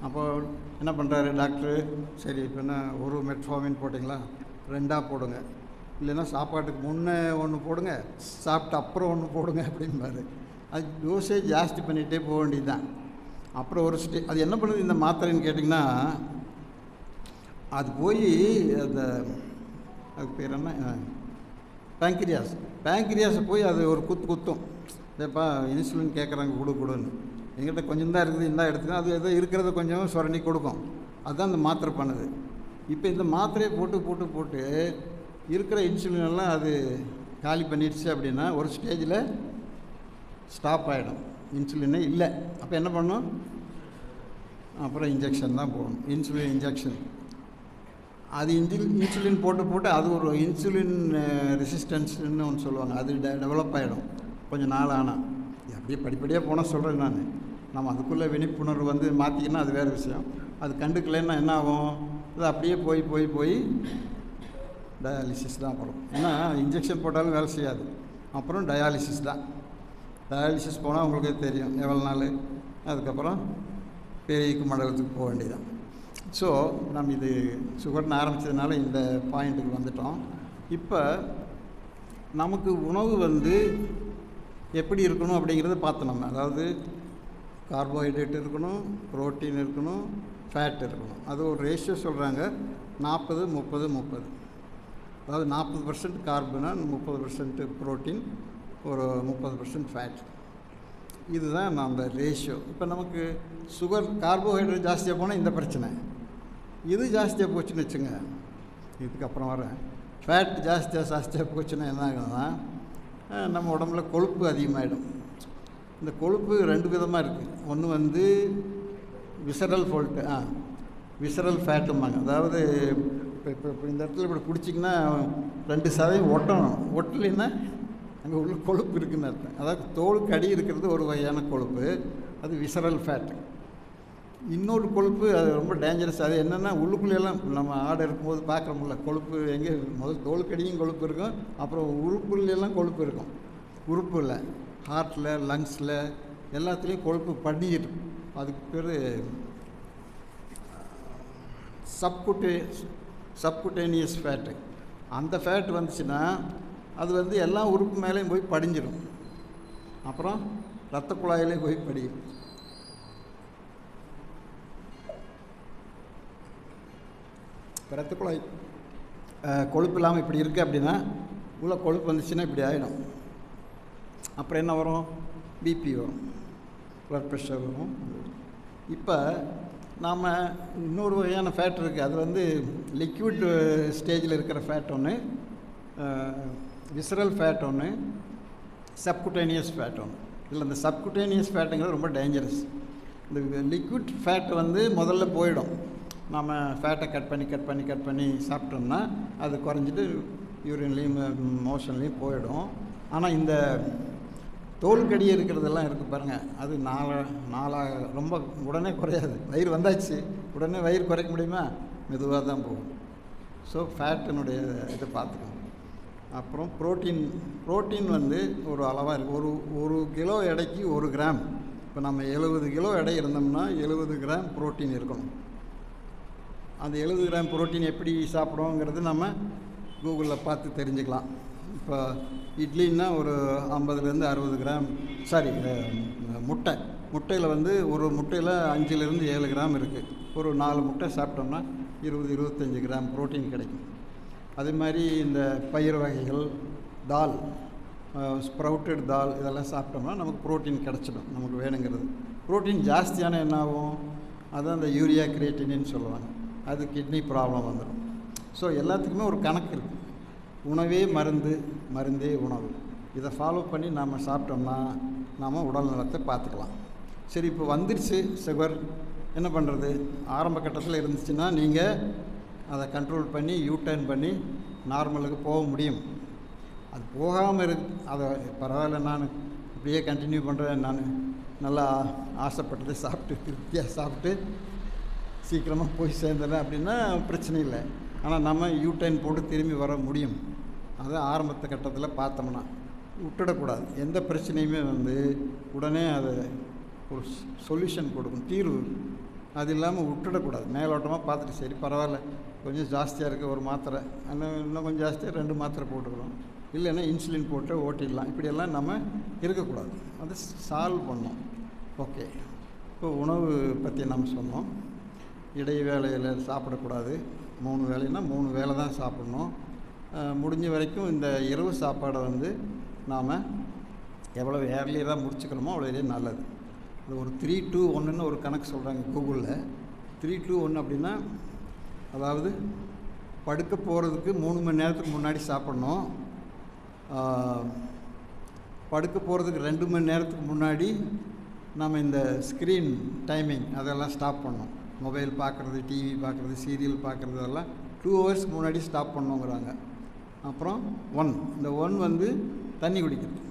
S4: அப்போது என்ன பண்ணுறாரு டாக்டரு? சரி, இப்போ என்ன ஒரு மெட்ஃபார்மின் போட்டிங்களா, 2ஆக போடுங்க, இல்லைன்னா சாப்பாட்டுக்கு முன்னே ஒன்று போடுங்க, சாப்பிட்டு அப்புறம் ஒன்று போடுங்க அப்படிம்பாரு. அது டோசேஜ் ஜாஸ்தி பண்ணிகிட்டே போக வேண்டியது தான். அப்புறம் ஒரு அது என்ன பண்ணுது இந்த மாத்திரைன்னு கேட்டிங்கன்னா, அது போய் அதுக்கு பேர் என்ன, பேங்க்ரியாஸை போய் அது ஒரு குத்தும். இதப்பா இன்சுலின் கேட்குறாங்க, கொடுன்னு. எங்கிட்ட கொஞ்சம் தான் இருக்குது, இந்தா எடுத்துக்கோ. அது எதோ இருக்கிறத கொஞ்சம் சுரண்டி கொடுக்கும். அதுதான் இந்த மாத்திரை பண்ணுது. இப்போ இந்த மாத்திரையை போட்டு இருக்கிற இன்சுலின் எல்லாம் அது காலி பண்ணிடுச்சு அப்படின்னா ஒரு ஸ்டேஜில் ஸ்டாப் ஆகிடும், இன்சுலினே இல்லை. அப்போ என்ன பண்ணணும்? அப்புறம் இன்ஜெக்ஷன் தான் போடணும், இன்சுலின் இன்ஜெக்ஷன். அது இன்சுலின் போட்டு அது ஒரு இன்சுலின் ரெசிஸ்டன்ஸ்ன்னு ஒன்று சொல்லுவாங்க, அது டெவலப் ஆகிடும் கொஞ்சம் நாள் ஆனால். அப்படியே படிப்படியாக போனால் சொல்கிறேன் நம்ம அதுக்குள்ளே விழிப்புணர்வு மாற்றிக்கினா அது வேறு விஷயம். அது கண்டுக்கலைன்னா என்ன ஆகும்? அது அப்படியே போய் டயாலிசிஸ் தான் போடும். ஏன்னா இன்ஜெக்ஷன் போட்டாலும் வேலை செய்யாது, அப்புறம் டயாலிசிஸ் தான். டயாலிசிஸ் போனால் உங்களுக்கு தெரியும் எவ்வளோ நாள், அதுக்கப்புறம் பெரிய மண்டலத்துக்கு போக வேண்டியதான். ஸோ நம்ம இது சுகர்னு ஆரம்பித்ததுனால இந்த பாயிண்ட்டுக்கு வந்துட்டோம். இப்போ நமக்கு உணவு எப்படி இருக்கணும் அப்படிங்கிறத பார்த்தோம் நம்ம. அதாவது கார்போஹைட்ரேட் இருக்கணும், புரோட்டீன் இருக்கணும், ஃபேட் இருக்கணும். அது ஒரு ரேஷியோ சொல்கிறாங்க, 40-30-30. அதாவது 40% கார்பனா 30% புரோட்டீன், ஒரு 30% ஃபேட். இதுதான் அந்த ரேஷியோ. இப்போ நமக்கு சுகர் கார்போஹைட்ரேட் ஜாஸ்தியாக போனால் இந்த பிரச்சனை, இது ஜாஸ்தியாக போச்சுன்னு வச்சுங்க, இதுக்கப்புறம் வரேன். ஃபேட் ஜாஸ்தியாக போச்சுன்னா என்ன ஆகுதுன்னா நம்ம உடம்புல கொழுப்பு அதிகமாகிடும். இந்த கொழுப்பு 2 விதமாக இருக்குது. ஒன்று வந்து விசரல் ஃபேட்டும்பாங்க. அதாவது இப்போ இந்த இடத்துல இப்படி பிடிச்சிங்கன்னா 2% ஒட்டணும், ஒட்டலைன்னா அங்கே உள்ள கொழுப்பு இருக்குதுன்னு அர்த்தம். அதாவது தோலுக்கு அடி இருக்கிறது ஒரு வகையான கொழுப்பு, அது விசரல் ஃபேட். இன்னொரு கொழுப்பு அது ரொம்ப டேஞ்சரஸ். அது என்னென்னா உள்ளுக்குள்ளெல்லாம் நம்ம ஆடை இருக்கும்போது பார்க்குறோம்ல, கொழுப்பு எங்கே முதல் தோலுக்கடியும் கொழுப்பு இருக்கும், அப்புறம் உறுப்புலாம் கொழுப்பு இருக்கும். உறுப்பில் ஹார்ட்டில், லங்ஸில் எல்லாத்துலேயும் கொழுப்பு பண்ணிக்கிட்டு, அதுக்கு பேர் சப்குட்டேனியஸ் ஃபேட்டு. அந்த ஃபேட் வந்துச்சுன்னா அது வந்து எல்லா உறுப்பு மேலேயும் போய் படிஞ்சிடும், அப்புறம் இரத்த குழாயிலையும் போய் படியும். இப்போ இரத்த குழாய் கொழுப்பு இல்லாமல் இப்படி இருக்குது அப்படின்னா, உள்ள கொழுப்பு வந்துச்சுன்னா இப்படி ஆகிடும். அப்புறம் என்ன வரும்? பிபி வரும், ப்ளட் ப்ரெஷர் வரும். இப்போ நாம் இன்னொரு வகையான ஃபேட் இருக்குது. அது வந்து லிக்விட் ஸ்டேஜில் இருக்கிற ஃபேட் ஒன்று, விசரல் ஃபேட் ஒன்று, சப்குட்டேனியஸ் ஃபேட் ஒன்று. இதில் இந்த சப்குட்டேனியஸ் ஃபேட்டுங்கிறது ரொம்ப டேஞ்சரஸ். இந்த லிக்விட் ஃபேட் வந்து முதல்ல போயிடும். நம்ம ஃபேட்டை கட் பண்ணி சாப்பிட்டோம்னா அது குறைஞ்சிட்டு யூரின்லேயும் மோஷன்லேயும் போயிடும். ஆனால் இந்த தோல்கடி இருக்கிறதெல்லாம் இருக்குது பாருங்கள், அது நாளாக ரொம்ப உடனே குறையாது. வயிறு வந்தாச்சு உடனே வயிறு குறைக்க முடியுமா? மெதுவாக தான் போகும். ஸோ ஃபேட்டினுடைய இதை பார்த்துக்கணும். அப்புறம் ப்ரோட்டீன் வந்து ஒரு அளவாக இருக்குது. ஒரு கிலோ எடைக்கு 1 கிராம். இப்போ நம்ம 70 கிலோ எடை இருந்தோம்னா 70 கிராம் ப்ரோட்டீன் இருக்கணும். அந்த 70 கிராம் ப்ரோட்டீன் எப்படி சாப்பிடுவோங்கிறது நம்ம கூகுளில் பார்த்து தெரிஞ்சுக்கலாம். இப்போ இட்லின்னா ஒரு 50லேருந்து 60 கிராம், முட்டையில் வந்து ஒரு முட்டையில் 5லேருந்து 7 கிராம் இருக்குது. ஒரு 4 முட்டை சாப்பிட்டோம்னா 20-25 கிராம் ப்ரோட்டீன் கிடைக்கும். அதே மாதிரி இந்த பயிர் வகைகள், தால், ஸ்ப்ரவுட்டட் தால் இதெல்லாம் சாப்பிட்டோம்னா நமக்கு ப்ரோட்டீன் கிடச்சிடும், நமக்கு வேணுங்கிறது. ப்ரோட்டீன் ஜாஸ்தியான என்ன ஆகும்? அதுதான் அந்த யூரியா கிரியேட்டின்னு சொல்லுவாங்க. அது கிட்னி ப்ராப்ளம் வந்துடும். ஸோ எல்லாத்துக்குமே ஒரு கணக்கு இருக்குது. உணவே மருந்தே உணவு. இதை ஃபாலோ பண்ணி நாம் சாப்பிட்டோம்னா நாம் உடல் நலத்தை பார்த்துக்கலாம். சரி, இப்போ வந்துருச்சு சுகர், என்ன பண்ணுறது? ஆரம்ப கட்டத்தில் இருந்துச்சுன்னா நீங்கள் அதை கண்ட்ரோல் பண்ணி யூட்டர்ன் பண்ணி நார்மலுக்கு போக முடியும். அது போகாமல் அதை பரவாயில்ல, நான் இப்படியே கண்டினியூ பண்ணுறேன், நான் நல்லா ஆசைப்பட்டதை சாப்பிட்டு திருப்தியாக சாப்பிட்டு சீக்கிரமாக போய் சேர்ந்துடுறேன் அப்படின்னா பிரச்சனை இல்லை. ஆனால் நம்ம யூட்டர்ன் போட்டு திரும்பி வர முடியும். அதை ஆரம்பத்த கட்டத்தில் பார்த்தோம்னா விட்டுடக்கூடாது. எந்த பிரச்சனையுமே வந்து உடனே அதை ஒரு சொல்யூஷன் கொடுக்கும், தீர்வு. அது இல்லாமல் விட்டுடக்கூடாது. மேலோட்டமாக பார்த்துட்டு சரி பரவாயில்ல, கொஞ்சம் ஜாஸ்தியாக இருக்குது, ஒரு மாத்திரை, இன்னும் கொஞ்சம் ஜாஸ்தியாக 2 மாத்திரை போட்டுக்கிறோம், இல்லைன்னா இன்சுலின் போட்டு ஓட்டிடலாம், இப்படியெல்லாம் நம்ம இருக்கக்கூடாது. அதை சால்வ் பண்ணோம். ஓகே, இப்போ உணவு பற்றி நம்ம சொன்னோம். இடைவேளையில் சாப்பிடக்கூடாது. 3 வேளைன்னா 3 வேளை தான் சாப்பிட்ணும். முடிஞ்ச வரைக்கும் இந்த இரவு சாப்பாடை வந்து நாம் எவ்வளோ ஏர்லியராக முடிச்சுக்கணுமோ அவ்வளோ நல்லது. அது ஒரு 3-2-1ன்னு ஒரு கணக்கு சொல்கிறாங்க கூகுளில். 3-2-1 அப்படின்னா, அதாவது படுக்க போகிறதுக்கு 3 மணி நேரத்துக்கு முன்னாடி சாப்பிட்ணும். படுக்க போகிறதுக்கு 2 மணி நேரத்துக்கு முன்னாடி நம்ம இந்த ஸ்க்ரீன் டைமிங் அதெல்லாம் ஸ்டாப் பண்ணோம். மொபைல் பார்க்குறது, டிவி பார்க்குறது, சீரியல் பார்க்குறது எல்லாம் 2 ஹவர்ஸ்க்கு முன்னாடி ஸ்டாப் பண்ணோங்கிறாங்க. அப்புறம் 1, இந்த 1 வந்து தண்ணி குடிக்கிறது.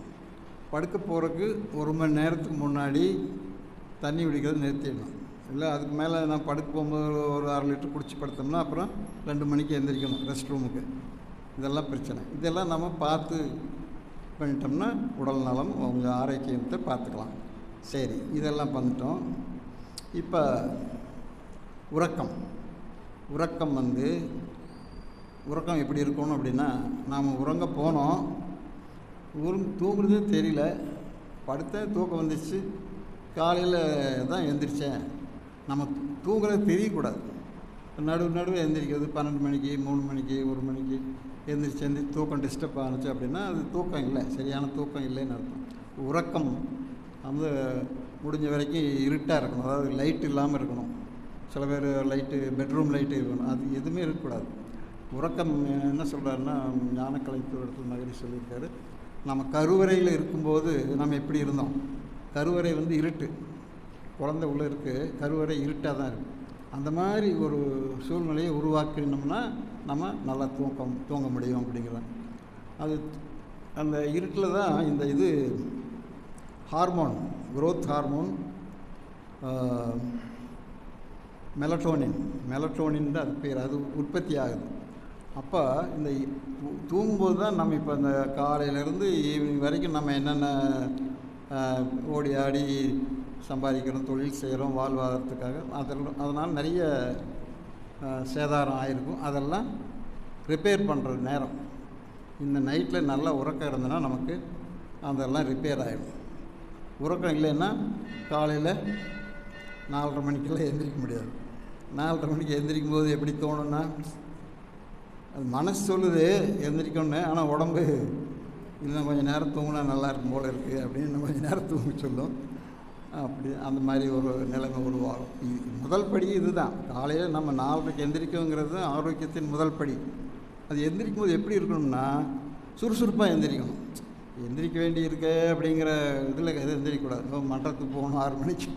S4: படுக்க போகிறதுக்கு 1 மணி நேரத்துக்கு முன்னாடி தண்ணி குடிக்கிறது நிறுத்திடணும். இல்லை அதுக்கு மேலே நான் படுக்க போகும்போது ஒரு 1/2 லிட்டர் குடிச்சு படுத்தோம்னா அப்புறம் 2 மணிக்கு எந்திரிக்கணும் ரெஸ்ட் ரூமுக்கு. இதெல்லாம் பிரச்சனை. இதெல்லாம் நம்ம பார்த்து பண்ணிட்டோம்னா உடல் நலம், கொஞ்சம் ஆரோக்கியத்தை பார்த்துக்கலாம். சரி, இதெல்லாம் பண்ணிட்டோம். இப்போ உறக்கம் வந்து உறக்கம் எப்படி இருக்கணும் அப்படின்னா, நாம் உறங்க போனோம், தூங்குறதே தெரியல, படுத்தேன் தூக்கம் வந்துச்சு, காலையில் தான் எழுந்திரிச்சேன். நம்ம தூங்குறது தெரியக்கூடாது. நடுவு எந்திரிக்கிறது 12 மணிக்கு 3 மணிக்கு 1 மணிக்கு எந்திரிச்சு தூக்கம் டிஸ்டர்ப் ஆனிச்சு அப்படின்னா அது தூக்கம் இல்லை, சரியான தூக்கம் இல்லைன்னு அர்த்தம். உறக்கம் வந்து முடிஞ்ச வரைக்கும் இருட்டாக இருக்கணும், அதாவது லைட் இல்லாமல் இருக்கணும். சில பேர் லைட்டு பெட்ரூம் லைட்டு இருக்கணும், அது எதுவுமே இருக்கக்கூடாது. உறக்கம் என்ன சொல்கிறாருன்னா, ஞானக்கலைப்பு இடத்துல மகிழ்ச்சி சொல்லியிருக்காரு, நம்ம கருவறையில் இருக்கும்போது நம்ம எப்படி இருந்தோம், கருவறை வந்து இருட்டு, குழந்தை உள்ளே இருக்குது, கருவறை இருட்டாக தான் இருக்குது. அந்த மாதிரி ஒரு சூழ்நிலையை உருவாக்கினோம்னா நம்ம நல்லா தூங்க முடியும் அப்படிங்கிறாங்க. அது அந்த இருட்டில் தான் இந்த இது ஹார்மோன், growth ஹார்மோன் மெலட்டோனின் தான் அது பேர், அது உற்பத்தி ஆகுது. அப்போ இந்த தூங்கும்போது தான் நம்ம இப்போ இந்த காலையிலேருந்து ஈவினிங் வரைக்கும் நம்ம என்னென்ன ஓடி ஆடி சம்பாதிக்கிறோம், தொழில் செய்கிறோம் வாழ்வாதாரத்துக்காக, அதனால் நிறைய சேதாரம் ஆகிருக்கும். அதெல்லாம் ரிப்பேர் பண்ணுற நேரம் இந்த நைட்டில் நல்லா உறக்கம் இருந்ததுன்னா நமக்கு அதெல்லாம் ரிப்பேர் ஆகிடும். உறக்கம் இல்லைன்னா காலையில் 4:30 மணிக்கெல்லாம் எந்திரிக்க முடியாது. 4:30 மணிக்கு எந்திரிக்கும் போது எப்படி தோணுன்னா, அது மனசு சொல்லுது எந்திரிக்கணுன்னு, ஆனால் உடம்பு இன்னும் கொஞ்சம் நேரம் தூங்கினா நல்லா இருக்கும் போல் இருக்குது அப்படின்னு இன்னும் கொஞ்சம் நேரம் தூங்க சொல்லும். அப்படி அந்த மாதிரி ஒரு நிலைமை உருவாகும். முதல் படி இதுதான். காலையில் நம்ம 4:30க்கு எந்திரிக்கோங்கிறது ஆரோக்கியத்தின் முதல் படி. அது எந்திரிக்கும் போது எப்படி இருக்கணும்னா சுறுசுறுப்பாக எந்திரிக்கணும். எந்திரிக்க வேண்டி இருக்க அப்படிங்கிற இதில் எதுவும் எந்திரிக்கக்கூடாது. மன்றத்துக்கு போகணும் 6 மணிக்கு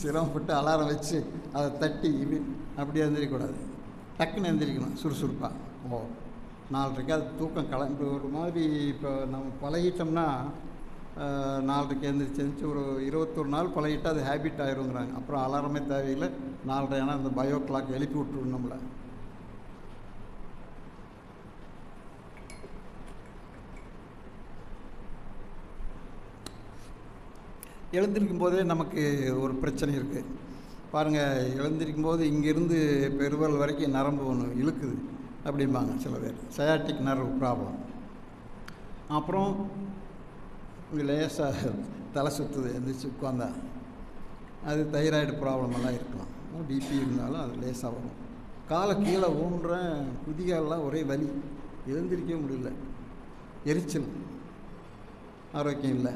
S4: சிரமப்பட்டு அலாரம் வச்சு அதை தட்டி அப்படி எந்திரிக்கக்கூடாது. டக்குன்னு எந்திரிக்கணும் சுறுசுறுப்பாக. 4:30க்கு அது தூக்கம் கலந்து ஒரு மாதிரி இப்போ நம்ம பழகிட்டோம்னா 4:30க்கு எந்திரிச்சு ஒரு 21 நாள் பழகிட்டால் அது ஹேபிட் ஆயிருங்கிறாங்க. அப்புறம் அலாரமே தேவையில்லை. 4:30 ஆனால் அந்த பயோ கிளாக் எழுப்பி விட்டுருணும் நம்மளை. எழுந்திருக்கும் போதே நமக்கு ஒரு பிரச்சனை இருக்குது பாருங்கள். எழுந்திருக்கும் போது இங்கேருந்து பெருவல் வரைக்கும் நரம்பு ஒன்று இழுக்குது அப்படிம்பாங்க சில பேர், சயாட்டிக் நர்வ் ப்ராப்ளம். அப்புறம் லேசாக தலை சுற்றுது எந்திரிச்சு உட்காந்தா, அது தைராய்டு ப்ராப்ளமெல்லாம் இருக்கலாம். பிபி இருந்தாலும் அது லேசாக வரும். காலை கீழே ஊன்றேன், குதிகாலெலாம் ஒரே வலி, எழுந்திரிக்கவே முடியல, எரிச்சல், ஆரோக்கியம் இல்லை.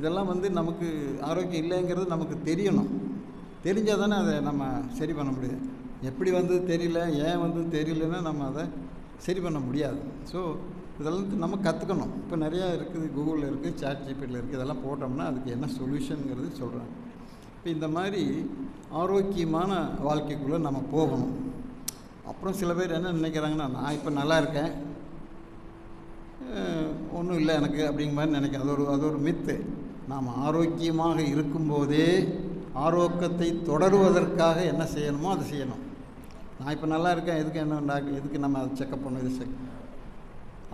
S4: இதெல்லாம் வந்து நமக்கு ஆரோக்கியம் இல்லைங்கிறது நமக்கு தெரியணும். தெரிஞ்சால் தானே அதை நம்ம சரி பண்ண முடியும். எப்படி வந்து தெரியல, ஏன் வந்து தெரியலன்னா நம்ம அதை சரி பண்ண முடியாது. ஸோ இதெல்லாம் நம்ம கற்றுக்கணும். இப்போ நிறையா இருக்குது, கூகுளில் இருக்குது, ChatGPTயில் இருக்குது. இதெல்லாம் போட்டோம்னா அதுக்கு என்ன சொல்யூஷனுங்கிறது சொல்கிறாங்க. இப்போ இந்த மாதிரி ஆரோக்கியமான வாழ்க்கைக்குள்ளே நம்ம போகணும். அப்புறம் சில பேர் என்ன நினைக்கிறாங்கன்னா, நான் இப்போ நல்லா இருக்கேன், ஒன்றும் இல்லை எனக்கு அப்படிங்கிற மாதிரி நினைக்கிறேன். அது ஒரு மித்து. நாம் ஆரோக்கியமாக இருக்கும்போதே ஆரோக்கியத்தை தொடருவதற்காக என்ன செய்யணுமோ அதை செய்யணும். நான் இப்போ நல்லா இருக்கேன், எதுக்கு என்ன டாக்டர், எதுக்கு நம்ம அதை செக்கப் பண்ணணும், இது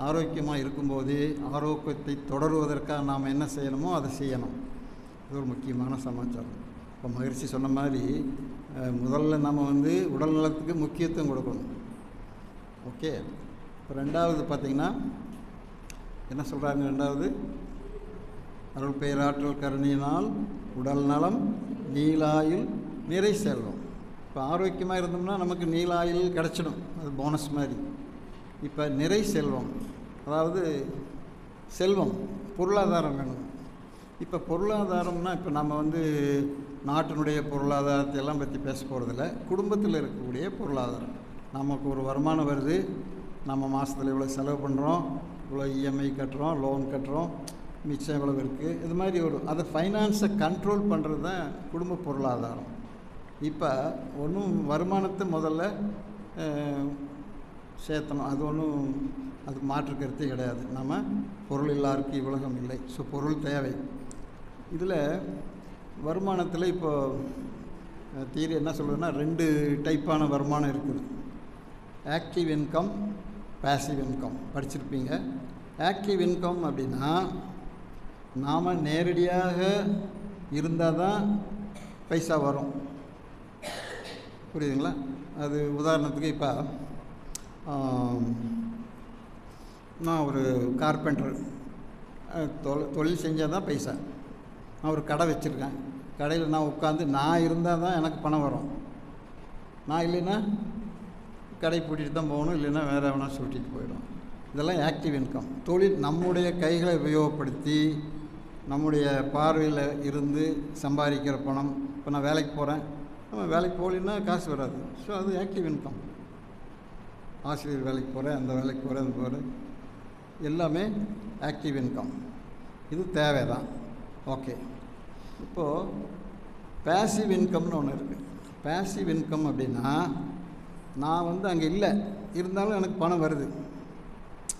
S4: ஆரோக்கியமாக இருக்கும்போதே ஆரோக்கியத்தை தொடருவதற்காக நாம் என்ன செய்யணுமோ அதை செய்யணும். இது ஒரு முக்கியமான சமாச்சாரம். இப்போ மகிழ்ச்சி சொன்ன மாதிரி முதல்ல நம்ம வந்து உடல் நலத்துக்கு முக்கியத்துவம் கொடுக்கணும். ஓகே. இப்போ ரெண்டாவது பார்த்திங்கன்னா என்ன சொல்கிறாங்க, ரெண்டாவது அருள் பேராற்றல் கருணையினால் உடல் நலம் நீலாயுள் நிறை செல்வம். இப்போ ஆரோக்கியமாக இருந்தோம்னா நமக்கு நீலாயுள் கிடச்சிடும், அது போனஸ் மாதிரி. இப்போ நிறை செல்வம், அதாவது செல்வம், பொருளாதாரம் வேணும். இப்போ பொருளாதாரம்னா இப்போ நம்ம வந்து நாட்டினுடைய பொருளாதாரத்தை எல்லாம் பற்றி பேச போகிறதில்ல. குடும்பத்தில் இருக்கக்கூடிய பொருளாதாரம், நமக்கு ஒரு வருமானம் வருது, நம்ம மாதத்தில் இவ்வளோ செலவு பண்ணுறோம், இவ்வளோ இஎம்ஐ கட்டுறோம், லோன் கட்டுறோம், மிச்சம் எவ்வளவு இருக்குது, இது மாதிரி அதை ஃபைனான்ஸை கண்ட்ரோல் பண்ணுறது தான் குடும்ப பொருளாதாரம். இப்போ ஒன்றும் வருமானத்தை முதல்ல சேர்த்தணும், அது ஒன்றும் அதுக்கு மாற்று கருத்தே கிடையாது. நம்ம பொருள் இல்லாருக்கு இவ்வுலகம் இல்லை. ஸோ பொருள் தேவை. இதில் வருமானத்தில் இப்போ தியரி என்ன சொல்லுதுன்னா, 2 டைப்பான வருமானம் இருக்குது. ஆக்டிவ் இன்கம், பேசிவ் இன்கம் படிச்சிருப்பீங்க. ஆக்டிவ் இன்கம் அப்படின்னா நாம் நேரடியாக இருந்தால் தான் பைசா வரும், புரியுதுங்களா? அது உதாரணத்துக்கு இப்போ நான் ஒரு கார்பெண்டர், தொழில் செஞ்சால் தான் பைசா. நான் ஒரு கடை வச்சுருக்கேன், கடையில் நான் உட்காந்து நான் இருந்தால் தான் எனக்கு பணம் வரும். நான் இல்லைன்னா கடை பூட்டிட்டு தான் போகணும், இல்லைன்னா வேறு எவனா சுட்டிட்டு போயிடும். இதெல்லாம் ஆக்டிவ் இன்கம். தொழில் நம்முடைய கைகளை உபயோகப்படுத்தி நம்முடைய பார்வையில் இருந்து சம்பாதிக்கிற பணம். இப்போ நான் வேலைக்கு போகிறேன், நம்ம வேலைக்கு போகலைன்னா காசு வராது. ஸோ அது ஆக்டிவ் இன்கம். ஆசிரியர் வேலைக்கு போகிறேன், அந்த வேலைக்கு போகிறேன், அந்த போகிறேன், எல்லாமே ஆக்டிவ் இன்கம். இது தேவை தான். ஓகே, இப்போது பேசிவ் இன்கம்னு ஒன்று இருக்குது. பேசிவ் இன்கம் அப்படின்னா நான் அங்கே இல்லை, இருந்தாலும் எனக்கு பணம் வருது.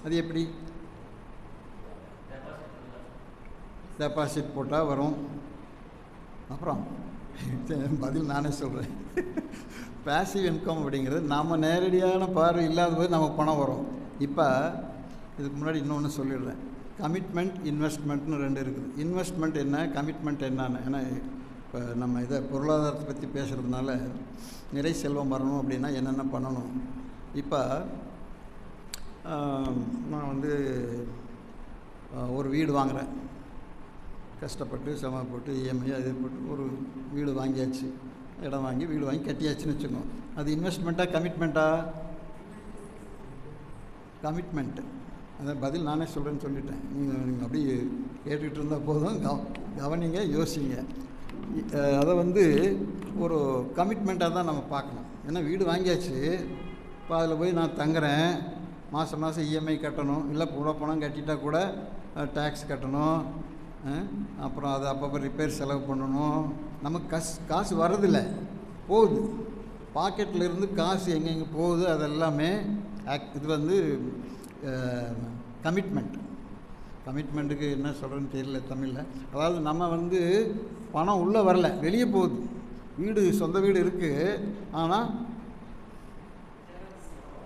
S4: அது எப்படி? டெபாசிட் போட்டால் வரும். அப்புறம் பதில் நானே சொல்கிறேன். பேசிவ் இன்கம் அப்படிங்கிறது நம்ம நேரடியான பார்வை இல்லாத போது நமக்கு பணம் வரும். இப்போ இதுக்கு முன்னாடி இன்னொன்று சொல்லிடுறேன். கமிட்மெண்ட், இன்வெஸ்ட்மெண்ட்னு ரெண்டு இருக்குது. இன்வெஸ்ட்மெண்ட் என்ன, கமிட்மெண்ட் என்னன்னு. ஏன்னா இப்போ நம்ம இதை பொருளாதாரத்தை பற்றி பேசுகிறதுனால நிறை செல்வம் வரணும் அப்படின்னா என்னென்ன பண்ணணும். இப்போ நான் ஒரு வீடு வாங்குகிறேன், கஷ்டப்பட்டு சிரமப்பட்டு இஎம்ஐ அது போட்டு ஒரு வீடு வாங்கியாச்சு, இடம் வாங்கி வீடு வாங்கி கட்டியாச்சுன்னு வச்சுக்கோங்க. அது இன்வெஸ்ட்மெண்ட்டாக கமிட்மெண்ட்டா? கமிட்மெண்ட்டு. அதான் பதில் நானே சொல்கிறேன்னு சொல்லிட்டேன். நீங்கள் அப்படி கேட்டுக்கிட்டு இருந்தால் போதும், கவனிங்க, யோசிங்க. அதை ஒரு கமிட்மெண்ட்டாக தான் நம்ம பார்க்கணும். ஏன்னா வீடு வாங்கியாச்சு, இப்போ அதில் போய் நான் தங்குறேன், மாதம் மாதம் இஎம்ஐ கட்டணும், இல்லை கூட பணம் கட்டிட்டா கூட டேக்ஸ் கட்டணும், அப்புறம் அது அப்பப்போ ரிப்பேர் செலவு பண்ணணும். நமக்கு காசு வர்றதில்லை, போகுது. பாக்கெட்டில் இருந்து காசு எங்கெங்கே போகுது, அதெல்லாமே இது கமிட்மெண்ட். கமிட்மெண்ட்டுக்கு என்ன சொல்கிறேன்னு தெரியல தமிழில். அதாவது நம்ம பணம் உள்ளே வரல, வெளியே போகுது. வீடு, சொந்த வீடு இருக்குது, ஆனால்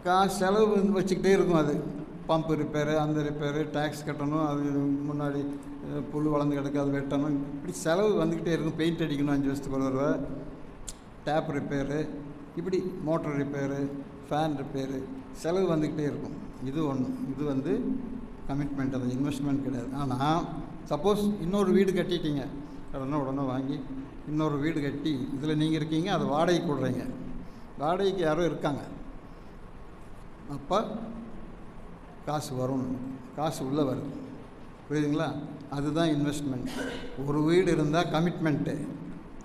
S4: காசு செலவு வச்சுக்கிட்டே இருக்கும். அது பம்பு ரிப்பேரு, அந்த ரிப்பேரு, டேக்ஸ் கட்டணும், அது முன்னாடி புல் வளர்ந்து கிடக்கு, அது வெட்டணும், இப்படி செலவு வந்துக்கிட்டே இருக்கும். பெயிண்ட் அடிக்கணும் 5 வருஷத்துக்கு ஒரு தடவை, டேப் ரிப்பேரு, இப்படி மோட்டர் ரிப்பேரு, ஃபேன் ரிப்பேரு, செலவு வந்துக்கிட்டே இருக்கும். இது ஒன்று. இது கமிட்மெண்ட், அது இன்வெஸ்ட்மெண்ட் கிடையாது. ஆனால் சப்போஸ் இன்னொரு வீடு கட்டிட்டீங்க, உடனே வாங்கி இன்னொரு வீடு கட்டி இதில் நீங்கள் இருக்கீங்க, அதை வாடகைக்கு விடுறீங்க, வாடகைக்கு யாரோ இருக்காங்க, அப்போ காசு வரும், காசு உள்ளே வருது. புரியுதுங்களா? அதுதான் இன்வெஸ்ட்மெண்ட். ஒரு வீடு இருந்தால் கமிட்மெண்ட்டு,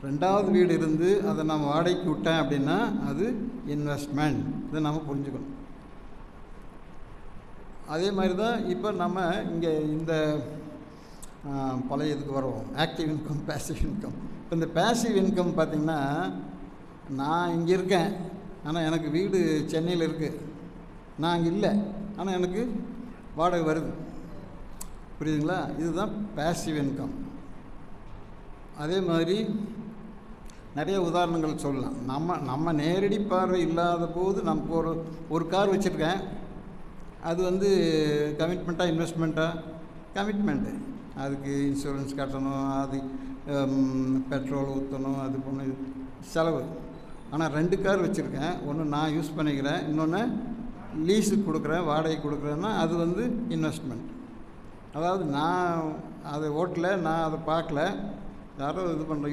S4: ரெண்டாவது வீடு இருந்து அதை நான் வாடகைக்கு விட்டேன் அப்படின்னா அது இன்வெஸ்ட்மெண்ட். இதை நம்ம புரிஞ்சுக்கணும். அதே மாதிரி தான் இப்போ நம்ம இங்கே இந்த பழைய இதுக்கு வருவோம், ஆக்டிவ் இன்கம், பேசிவ் இன்கம். இப்போ இந்த பேசிவ் இன்கம் பார்த்திங்கன்னா, நான் இங்கே இருக்கேன், ஆனால் எனக்கு வீடு சென்னையில் இருக்குது, நான் அங்கே இல்லை, ஆனால் எனக்கு வாடகை வருது. புரியுதுங்களா? இதுதான் பேசிவ் இன்கம். அதே மாதிரி நிறைய உதாரணங்கள் சொல்லலாம். நம்ம நேரடி பார்வை இல்லாத போது நமக்கு ஒரு கார் வச்சுருக்கேன், அது கமிட்மெண்ட்டாக இன்வெஸ்ட்மெண்ட்டாக? கமிட்மெண்ட்டு. அதுக்கு இன்சூரன்ஸ் கட்டணும், அது பெட்ரோல் ஊற்றணும், அது பண்ண செலவு. ஆனால் 2 கார் வச்சுருக்கேன், ஒன்று நான் யூஸ் பண்ணிக்கிறேன், இன்னொன்று லீஸுக்கு கொடுக்குறேன், வாடகை கொடுக்குறேன்னா அது இன்வெஸ்ட்மெண்ட். அதாவது நான் அதை ஓட்டல, நான் அதை பார்க்கல, யாரோ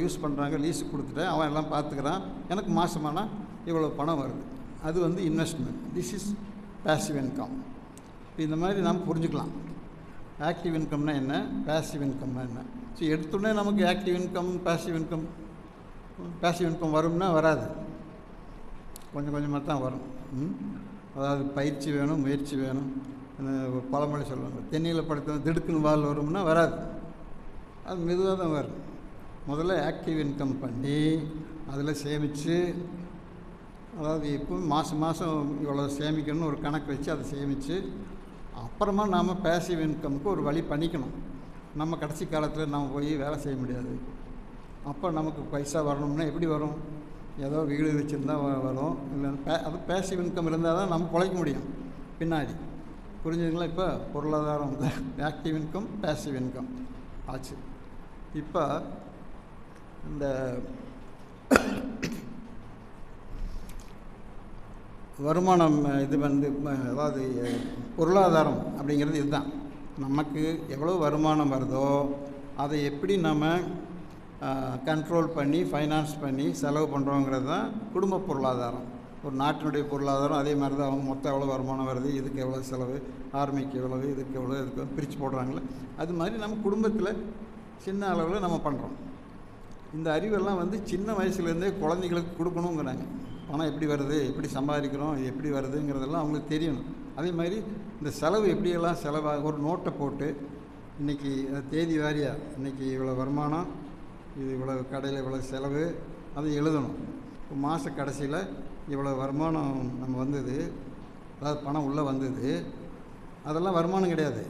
S4: யூஸ் பண்ணுறாங்க, லீஸுக்கு கொடுத்துட்டேன், அவன் எல்லாம் பார்த்துக்கிறான், எனக்கு மாதமானால் இவ்வளோ பணம் வருது, அது investment. This is passive income. இந்த மாதிரி நாம் புரிஞ்சுக்கலாம். ஆக்டிவ் இன்கம்னா என்ன, பேசிவ் இன்கம்னா என்ன. ஸோ எடுத்தோடனே நமக்கு ஆக்டிவ் இன்கம், பேசிவ் இன்கம் வரும்னா வராது, கொஞ்சம் கொஞ்சமாக தான் வரும். அதாவது பயிற்சி வேணும், முயற்சி வேணும். ஒரு பழமொழி சொல்லுவாங்க, தென்னையில் படுத்த திடுக்குன்னு வால் வரும்னா வராது, அது மெதுவாக தான் வரும். முதல்ல ஆக்டிவ் இன்கம் பண்ணி அதில் சேமித்து, அதாவது எப்பவும் மாதம் இவ்வளோ சேமிக்கணும்னு ஒரு கணக்கு வச்சு அதை சேமித்து, அப்புறமா நாம் பேசிவ் இன்கமுக்கு ஒரு வழி பண்ணிக்கணும். நம்ம கடைசி காலத்தில் நம்ம போய் வேலை செய்ய முடியாது. அப்போ நமக்கு பைசா வரணும்னா எப்படி வரும்? ஏதோ வீடு வச்சுருந்தா வரும், இல்லை அது பேசிவ் இன்கம் இருந்தால் தான் நம்ம பிழைக்க முடியும் பின்னாடி. புரிஞ்சுதுங்களா? இப்போ பொருளாதாரம் ஆக்டிவ் இன்கம், பேசிவ் இன்கம் ஆச்சு. இப்போ இந்த வருமானம் இது அதாவது பொருளாதாரம் அப்படிங்கிறது இதுதான். நமக்கு எவ்வளோ வருமானம் வருதோ அதை எப்படி நம்ம கண்ட்ரோல் பண்ணி ஃபைனான்ஸ் பண்ணி செலவு பண்ணுறோங்கிறது தான் குடும்ப பொருளாதாரம். ஒரு நாட்டினுடைய பொருளாதாரம் அதே மாதிரி தான். அவங்க மொத்தம் எவ்வளோ வருமானம் வருது, இதுக்கு எவ்வளோ செலவு, ஆர்மிக்கு எவ்வளவு, இதுக்கு எவ்வளோ, இதுக்கு பிரித்து போடுறாங்களே, அது மாதிரி நம்ம குடும்பத்தில் சின்ன அளவில் நம்ம பண்ணுறோம். இந்த அறிவெல்லாம் வந்து சின்ன வயசுலேருந்தே குழந்தைங்களுக்கு கொடுக்கணுங்கிறாங்க. பணம் எப்படி வருது, எப்படி சம்பாதிக்கிறோம், எப்படி வருதுங்கிறதெல்லாம் அவங்களுக்கு தெரியணும். அதே மாதிரி இந்த செலவு எப்படியெல்லாம் செலவாக ஒரு நோட்டை போட்டு இன்றைக்கி தேதி வாரியாக இன்றைக்கி இவ்வளோ வருமானம், இது இவ்வளோ கடையில் இவ்வளோ செலவு, அதை எழுதணும். இப்போ மாத கடைசியில் இவ்வளோ வருமானம் நம்ம வந்தது, அதாவது பணம் உள்ளே வந்தது, அதெல்லாம் வருமானம் கிடையாது,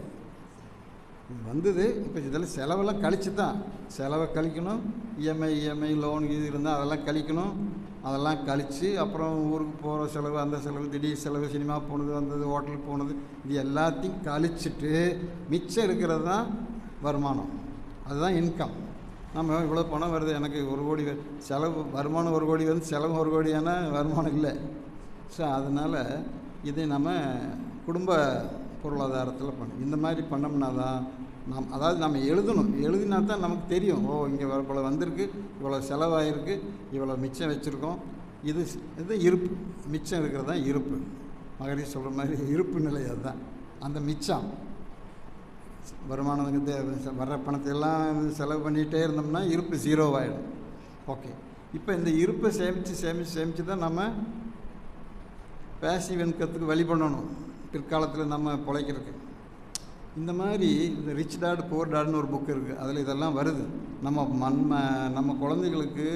S4: வந்தது. இப்போ இதெல்லாம் செலவெல்லாம் கழித்து தான், செலவை கழிக்கணும். இஎம்ஐ லோன் இது இருந்தால் அதெல்லாம் கழிக்கணும். அதெல்லாம் கழித்து அப்புறம் ஊருக்கு போகிற செலவு, அந்த செலவு, திடீர் செலவு, சினிமா போனது, வந்தது, ஹோட்டலுக்கு போனது, இது எல்லாத்தையும் கழிச்சிட்டு மிச்சம் இருக்கிறது தான் வருமானம். அதுதான் இன்கம். நம்ம இவ்வளோ பணம் வருது, எனக்கு 1 கோடி செலவு, வருமானம் 1 கோடி வந்து செலவு 1 கோடியான வருமானம் இல்லை. ஸோ அதனால் இதை நம்ம குடும்ப பொருளாதாரத்தில் பண்ணணும். இந்த மாதிரி பண்ணோம்னா தான் அதாவது நம்ம எழுதினா தான் நமக்கு தெரியும். இங்கே இவ்வளோ வந்திருக்கு, இவ்வளோ செலவாகிருக்கு, இவ்வளோ மிச்சம் வச்சுருக்கோம். இது இருப்பு. மிச்சம் இருக்கிறது தான் இருப்பு. மகரிஷி சொல்கிற மாதிரி இருப்பு நிலை அதுதான். அந்த மிச்சம் வருமானம் வர்ற பணத்தை எல்லாம் செலவு பண்ணிகிட்டே இருந்தோம்னா இருப்பு 0 ஆகிடும். ஓகே, இப்போ இந்த இருப்பை சேமித்து தான் நம்ம பேசிவ் இன்கத்துக்கு வழி பண்ணணும் பிற்காலத்தில் நம்ம பிழைக்கிறதுக்கு. இந்த மாதிரி இந்த ரிச் டாட் புவர் டாட்னு ஒரு புக் இருக்குது. அதில் இதெல்லாம் வருது. நம்ம குழந்தைகளுக்கு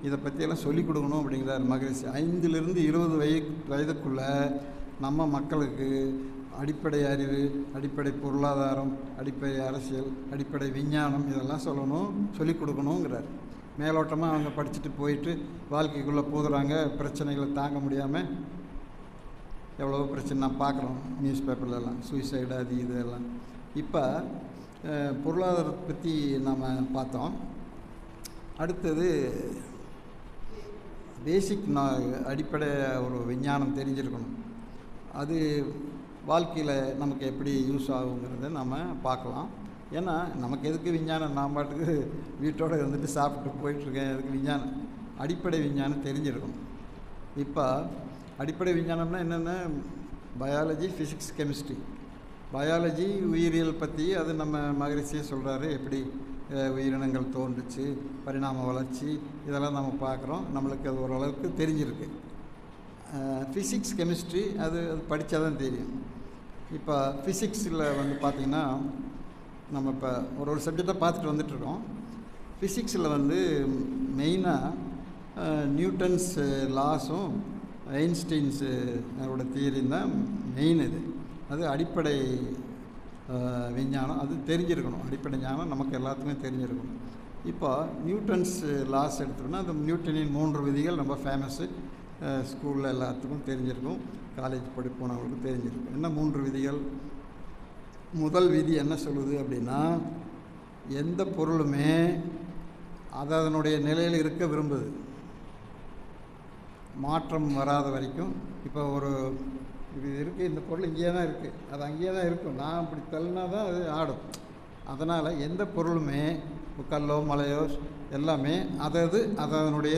S4: இதை பற்றியெல்லாம் சொல்லிக் கொடுக்கணும் அப்படிங்கிறார் மகரிஷி. 5லிருந்து 20 வயதுக்குள்ளே நம்ம மக்களுக்கு அடிப்படை அறிவு, அடிப்படை பொருளாதாரம், அடிப்படை அரசியல், அடிப்படை விஞ்ஞானம் இதெல்லாம் சொல்லிக் கொடுக்கணுங்கிறார். மேலோட்டமாக அவங்க படிச்சுட்டு போயிட்டு வாழ்க்கைக்குள்ளே போதுறாங்க. பிரச்சனைகளை தாங்க முடியாமல் எவ்வளோ பிரச்சனை நான் பார்க்குறோம் நியூஸ் பேப்பர்லலாம், சூசைடு அது இதெல்லாம். இப்போ பொருளாதாரத்தை பற்றி நாம் பார்த்தோம். அடுத்தது பேசிக் அடிப்படை ஒரு விஞ்ஞானம் தெரிஞ்சிருக்கணும். அது வாழ்க்கையில் நமக்கு எப்படி யூஸ் ஆகுங்கிறத நம்ம பார்க்கலாம். ஏன்னா நமக்கு எதுக்கு விஞ்ஞானம், நான் பாட்டுக்கு வீட்டோடு இருந்துட்டு சாப்பிட்டு போயிட்டுருக்கேன், எதுக்கு விஞ்ஞானம்? அடிப்படை விஞ்ஞானம் தெரிஞ்சிருக்கணும். இப்போ அடிப்படை விஞ்ஞானம்னா என்னென்ன? Biology, physics, chemistry. பயாலஜி உயிரியல் பற்றி அது நம்ம மகரிஷியே சொல்கிறாரு, எப்படி உயிரினங்கள் தோன்றுச்சு, பரிணாம வளர்ச்சி, இதெல்லாம் நம்ம பார்க்குறோம். நம்மளுக்கு அது ஓரளவுக்கு தெரிஞ்சிருக்கு. ஃபிசிக்ஸ், கெமிஸ்ட்ரி அது படித்தா தான் தெரியும். இப்போ ஃபிசிக்ஸில் வந்து பார்த்திங்கன்னா நம்ம இப்போ ஒரு சப்ஜெக்டை பார்த்துட்டு வந்துட்டுருக்கோம். ஃபிசிக்ஸில் வந்து மெயினாக நியூட்டன்ஸ் லாஸும் ஐன்ஸ்டீன்ஸு அவரோட தியரியும் தான் மெயின். அது அடிப்படை விஞ்ஞானம். அது தெரிஞ்சிருக்கணும். அடிப்படை ஞானம் நமக்கு எல்லாத்துக்குமே தெரிஞ்சிருக்கணும். இப்போ நியூட்டன்ஸ் லாஸ் எடுத்துட்டோம்னா அந்த நியூட்டனின் 3 விதிகள் ரொம்ப ஃபேமஸ்ஸு. ஸ்கூலில் எல்லாத்துக்கும் தெரிஞ்சிருக்கும், காலேஜ் போனவங்களுக்கும் தெரிஞ்சிருக்கும். என்ன 3 விதிகள்? முதல் விதி என்ன சொல்லுது அப்படின்னா, எந்த பொருளுமே அதனுடைய நிலையில் இருக்க விரும்புது, மாற்றம் வராத வரைக்கும். இப்போ ஒரு இது இருக்குது, இந்த பொருள் இங்கேயே தான் இருக்குது, அது அங்கேயே தான் இருக்கும், நான் அப்படி தள்ளினா தான் அது ஆடும். அதனால் எந்த பொருளுமே கல்லோ மலையோ எல்லாமே அதனுடைய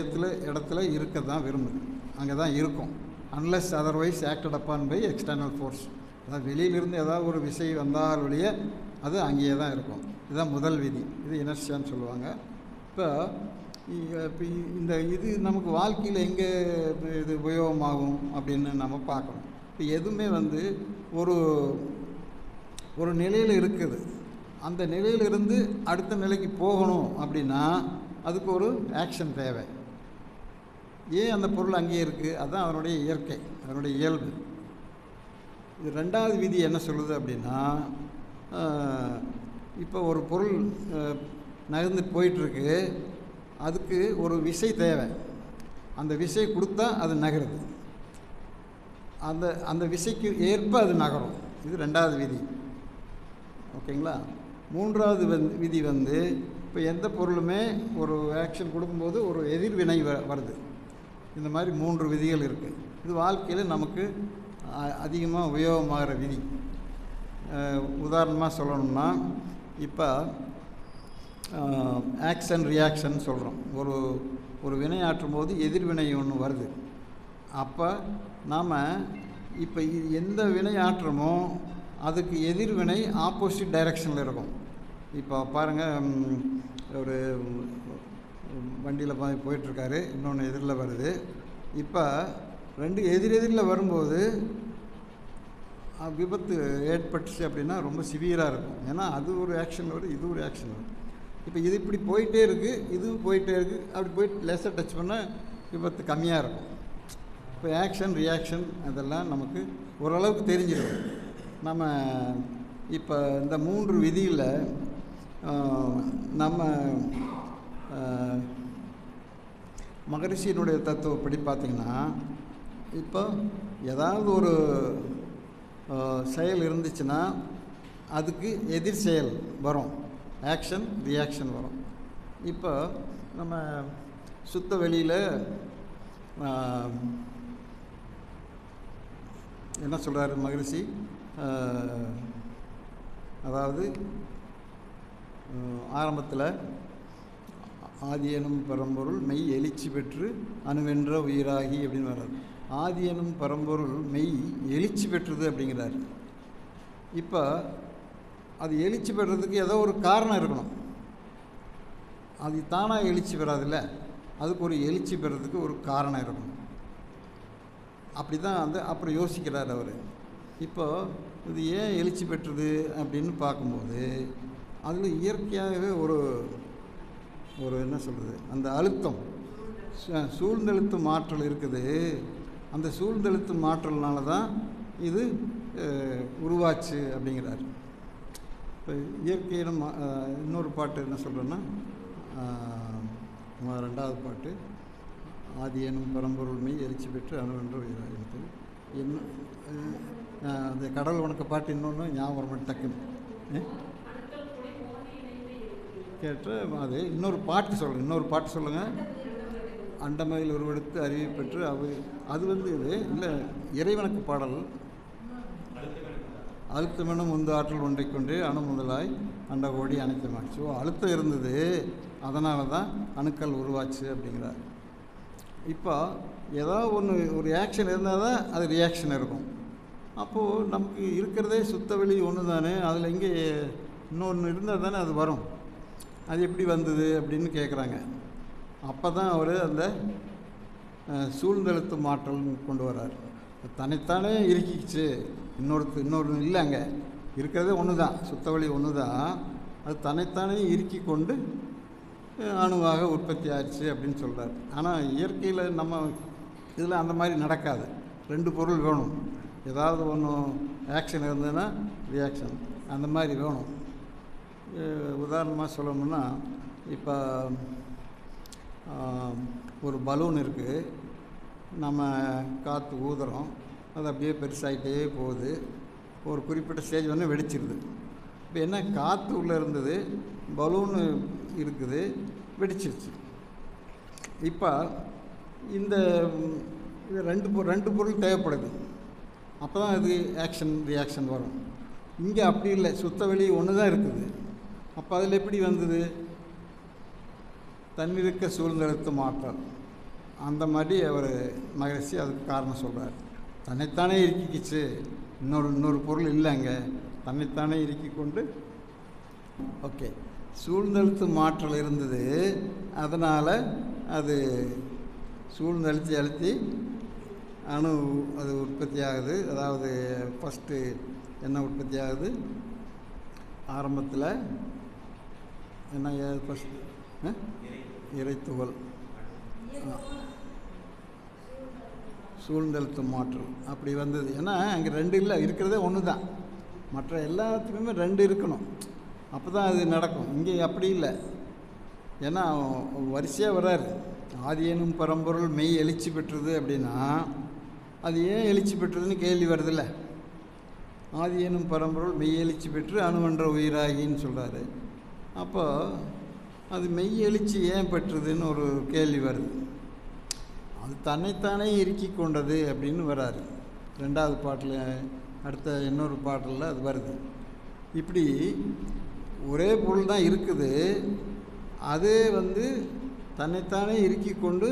S4: இடத்துல இருக்க தான் விரும்புது, அங்கே தான் இருக்கும். Unless otherwise acted upon by external force. அதாவது வெளியிலிருந்து ஏதாவது ஒரு விசை வந்தால் வழியே அது அங்கேயே தான் இருக்கும். இதுதான் முதல் விதி. இது இனர்ஷியான்னு சொல்லுவாங்க. இப்போ இது நமக்கு வாழ்க்கையில் எங்கே இது உபயோகமாகும் அப்படின்னு நம்ம பார்க்கணும். இப்போ எதுவுமே வந்து ஒரு நிலையில் இருக்குது, அந்த நிலையிலிருந்து அடுத்த நிலைக்கு போகணும் அப்படின்னா அதுக்கு ஒரு ஆக்ஷன் தேவை. ஏன் அந்த பொருள் அங்கேயே இருக்குது? அதுதான் அதனுடைய இயற்கை, அதனுடைய இயல்பு. இது 2வது விதி என்ன சொல்லுது அப்படின்னா, இப்போ ஒரு பொருள் நகர்ந்து போயிட்டுருக்கு, அதுக்கு ஒரு விசை தேவை, அந்த விசை கொடுத்தா அது நகருது, அந்த விசைக்கு ஏற்ப அது நகரும். இது 2வது விதி. ஓகேங்களா? 3வது விதி வந்து, இப்போ எந்த பொருளுமே ஒரு ஆக்ஷன் கொடுக்கும்போது ஒரு எதிர்வினை வருது. இந்த மாதிரி 3 விதிகள் இருக்குது. இது வாழ்க்கையில் நமக்கு அதிகமாக உபயோகமாகிற விதி. உதாரணமாக சொல்லணும்னா, இப்போ ஆக்ஷன் ரியாக்ஷன் சொல்கிறோம். ஒரு வினை ஆற்றும் போது எதிர்வினை ஒன்று வருது. அப்போ நாம் இப்போ எந்த வினை ஆற்றுறோமோ அதுக்கு எதிர்வினை ஆப்போசிட் டைரெக்ஷனில் இருக்கும். இப்போ பாருங்கள், ஒரு வண்டியில் போயிட்டுருக்காரு, இன்னொன்று எதிரில் வருது. இப்போ ரெண்டு எதிரெதிரில் வரும்போது விபத்து ஏற்பட்டுச்சு அப்படின்னா ரொம்ப சிவியராக இருக்கும். ஏன்னா அது ஒரு ஆக்ஷன் வரும், இது ஒரு ஆக்ஷன் வரும். இப்போ இது இப்படி போயிட்டே இருக்குது, இதுவும் போயிட்டே இருக்குது. அப்படி போயிட்டு லேசாக டச் பண்ணால் விபத்து கம்மியாக இருக்கும். இப்போ ஆக்ஷன் ரியாக்ஷன் அதெல்லாம் நமக்கு ஓரளவுக்கு தெரிஞ்சிடும். நம்ம இப்போ இந்த 3 விதியில் நம்ம மகரிஷியினுடைய தத்துவப்படி பார்த்திங்கன்னா, இப்போ ஏதாவது ஒரு செயல் இருந்துச்சுன்னா அதுக்கு எதிர் செயல் வரும், ஆக்ஷன் ரியாக்ஷன் வரும். இப்போ நம்ம சுத்த வெளியில் என்ன சொல்கிறாரு மகரிஷி, அதாவது ஆரம்பத்தில் ஆதி எனும் பரம்பொருள் மெய் எழுச்சி பெற்று அணுவென்ற உயிராகி அப்படின்னு வர்றாரு. ஆதி எனும் பரம்பொருள் மெய் எழுச்சி பெற்றது அப்படிங்கிறார். இப்போ அது எழுச்சி பெறதுக்கு ஏதோ ஒரு காரணம் இருக்கணும். அது தானாக எழுச்சி பெறாதில்ல, அதுக்கு ஒரு எழுச்சி பெறதுக்கு ஒரு காரணம் இருக்கணும். அப்படி தான் அப்புறம் யோசிக்கிறார் அவர். இப்போ இது ஏன் எழுச்சி பெற்றது அப்படின்னு பார்க்கும்போது அதில் இயற்கையாகவே ஒரு என்ன சொல்கிறது, அந்த அழுத்தம், சூழ்ந்தழுத்தும் ஆற்றல் இருக்குது. அந்த சூழ்ந்தழுத்தும் ஆற்றல்னால தான் இது உருவாச்சு அப்படிங்கிறார். இப்போ இயற்கையிடம் இன்னொரு பாட்டு என்ன சொல்கிறேன்னா, 2வது பாட்டு, ஆதி எனும் பரம்பொருள் மெய் எழுச்சி பெற்று அணுவென்ற உயிராகிறது. அந்த கடல் வணக்க பாட்டு இன்னொன்று ஞாபகம் மட்டும் டக்குன்னு கேட்டு அது இன்னொரு பாட்டு சொல்லுங்கள். அண்டமையில் உருவெடுத்து அறிவை பெற்று அது இது இல்லை, இறைவனுக்கு பாடல். அழுத்தமெனும் உந்து ஆற்றல் ஒன்றை கொண்டு அணு முதலாய் அண்ட கோடி அனைத்துமாச்சு. அழுத்தம் இருந்தது, அதனால தான் அணுக்கள் உருவாச்சு அப்படிங்கிறார். இப்போ ஏதாவது ஒரு ஆக்ஷன் இருந்தால் தான் அது ரியாக்ஷன் இருக்கும். அப்போது நமக்கு இருக்கிறதே சுத்த வெளி ஒன்று தானே, அதில் இங்கே இன்னொன்று இருந்தால் தானே அது வரும். அது எப்படி வந்தது அப்படின்னு கேட்குறாங்க. அப்போ தான் அவர் அந்த சூழ்ந்தெழுத்து மாற்றல் கொண்டு வர்றார். தன்னைத்தானே இறுக்கிச்சு, இன்னொரு இல்லை, அங்கே இருக்கிறதே ஒன்று தான், சுத்த வழி ஒன்று தான். அது தன்னைத்தானே இறுக்கி கொண்டு அணுவாக உற்பத்தி ஆயிடுச்சு அப்படின்னு சொல்கிறார். ஆனால் இயற்கையில் நம்ம இதில் அந்த மாதிரி நடக்காது. 2 பொருள் வேணும். ஏதாவது ஒன்று ஆக்ஷன் இருந்ததுன்னா ரியாக்ஷன் அந்த மாதிரி வேணும். உதாரணமாக சொல்லணும்னா, இப்போ ஒரு பலூன் இருக்குது, நம்ம காற்று ஊதுறோம், அது அப்படியே பெருசாகிட்டே போகுது. ஒரு குறிப்பிட்ட ஸ்டேஜ் வந்து வெடிச்சிருது. இப்போ என்ன, காற்று உள்ளே இருந்தது, பலூனு இருக்குது, வெடிச்சிருச்சு. இப்போ இந்த ரெண்டு பொருள் தேவைப்படுது, அப்போ தான் அது ஆக்ஷன் ரியாக்ஷன் வரும். இங்கே அப்படி இல்லை, சுத்த வெளி ஒன்று தான் இருக்குது. அப்போ அதில் எப்படி வந்தது, தன்னிருக்க சூழ்ந்தெழுத்து மாற்றல். அந்த மாதிரி அவர் மகரிஷி அதுக்கு காரணம் சொல்கிறார். தன்னைத்தானே இறுக்கிக்கிச்சு, இன்னொரு பொருள் இல்லைங்க, தன்னைத்தானே இறுக்கி கொண்டு ஓகே சூழ்ந்தெழுத்து மாற்றல் இருந்தது. அதனால் அது சூழ்ந்தழுத்தி அணு அது உற்பத்தி ஆகுது. அதாவது ஃபஸ்ட்டு என்ன உற்பத்தி ஆகுது, ஆரம்பத்தில் என்ன ஃபஸ்ட்டு இறைத்துகள், சூழ்ந்தெழுத்து மாற்றல் அப்படி வந்தது. ஏன்னா அங்கே 2 இல்லை, இருக்கிறதே ஒன்று தான். மற்ற எல்லாத்துக்குமே 2 இருக்கணும், அப்போ தான் அது நடக்கும். இங்கே அப்படி இல்லை. ஏன்னா வரிசையாக வராரு. ஆதி எனும் பரம்பொருள் மெய் எழுச்சி பெற்றது அப்படின்னா அது ஏன் எழுச்சி பெற்றதுன்னு கேள்வி வருதில்ல. ஆதி எனும் பரம்பொருள் மெய் எழுச்சி பெற்று அணுவென்ற உயிராகின்னு சொல்கிறாரு. அப்போ அது மெய் எழுச்சி ஏன் பெற்றதுன்னு ஒரு கேள்வி வருது. அது தன்னைத்தானே இறுக்கி கொண்டது அப்படின்னு வராரு 2வது பாட்டில். அடுத்த இன்னொரு பாட்டில் அது வருது. இப்படி ஒரே பொருள் தான் இருக்குது, அது தன்னைத்தானே இறுக்கி கொண்டு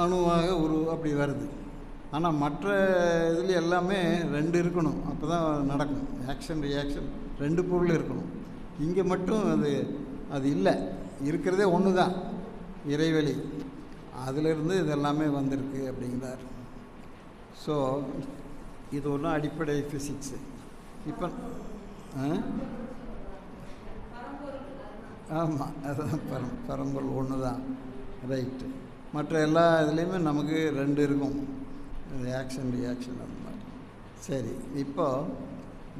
S4: அணுவாக அப்படி வருது. ஆனால் மற்ற இதில் எல்லாமே 2 இருக்கணும், அப்போ தான் நடக்கும். ஆக்ஷன் ரியாக்ஷன் 2 பொருள் இருக்கணும். இங்கே மட்டும் அது இல்லை, இருக்கிறதே ஒன்று தான், இறைவெளி. அதிலிருந்து இதெல்லாமே வந்திருக்கு அப்படிங்கிறார். ஸோ இது ஒன்றும் அடிப்படை ஃபிசிக்ஸு. இப்போ ஆமாம், அதுதான் பரம்பொருள் ஒன்று தான், ரைட்டு. மற்ற எல்லா இதுலேயுமே நமக்கு 2 இருக்கும், ஆக்ஷன் ரியாக்ஷன் அந்த மாதிரி. சரி, இப்போ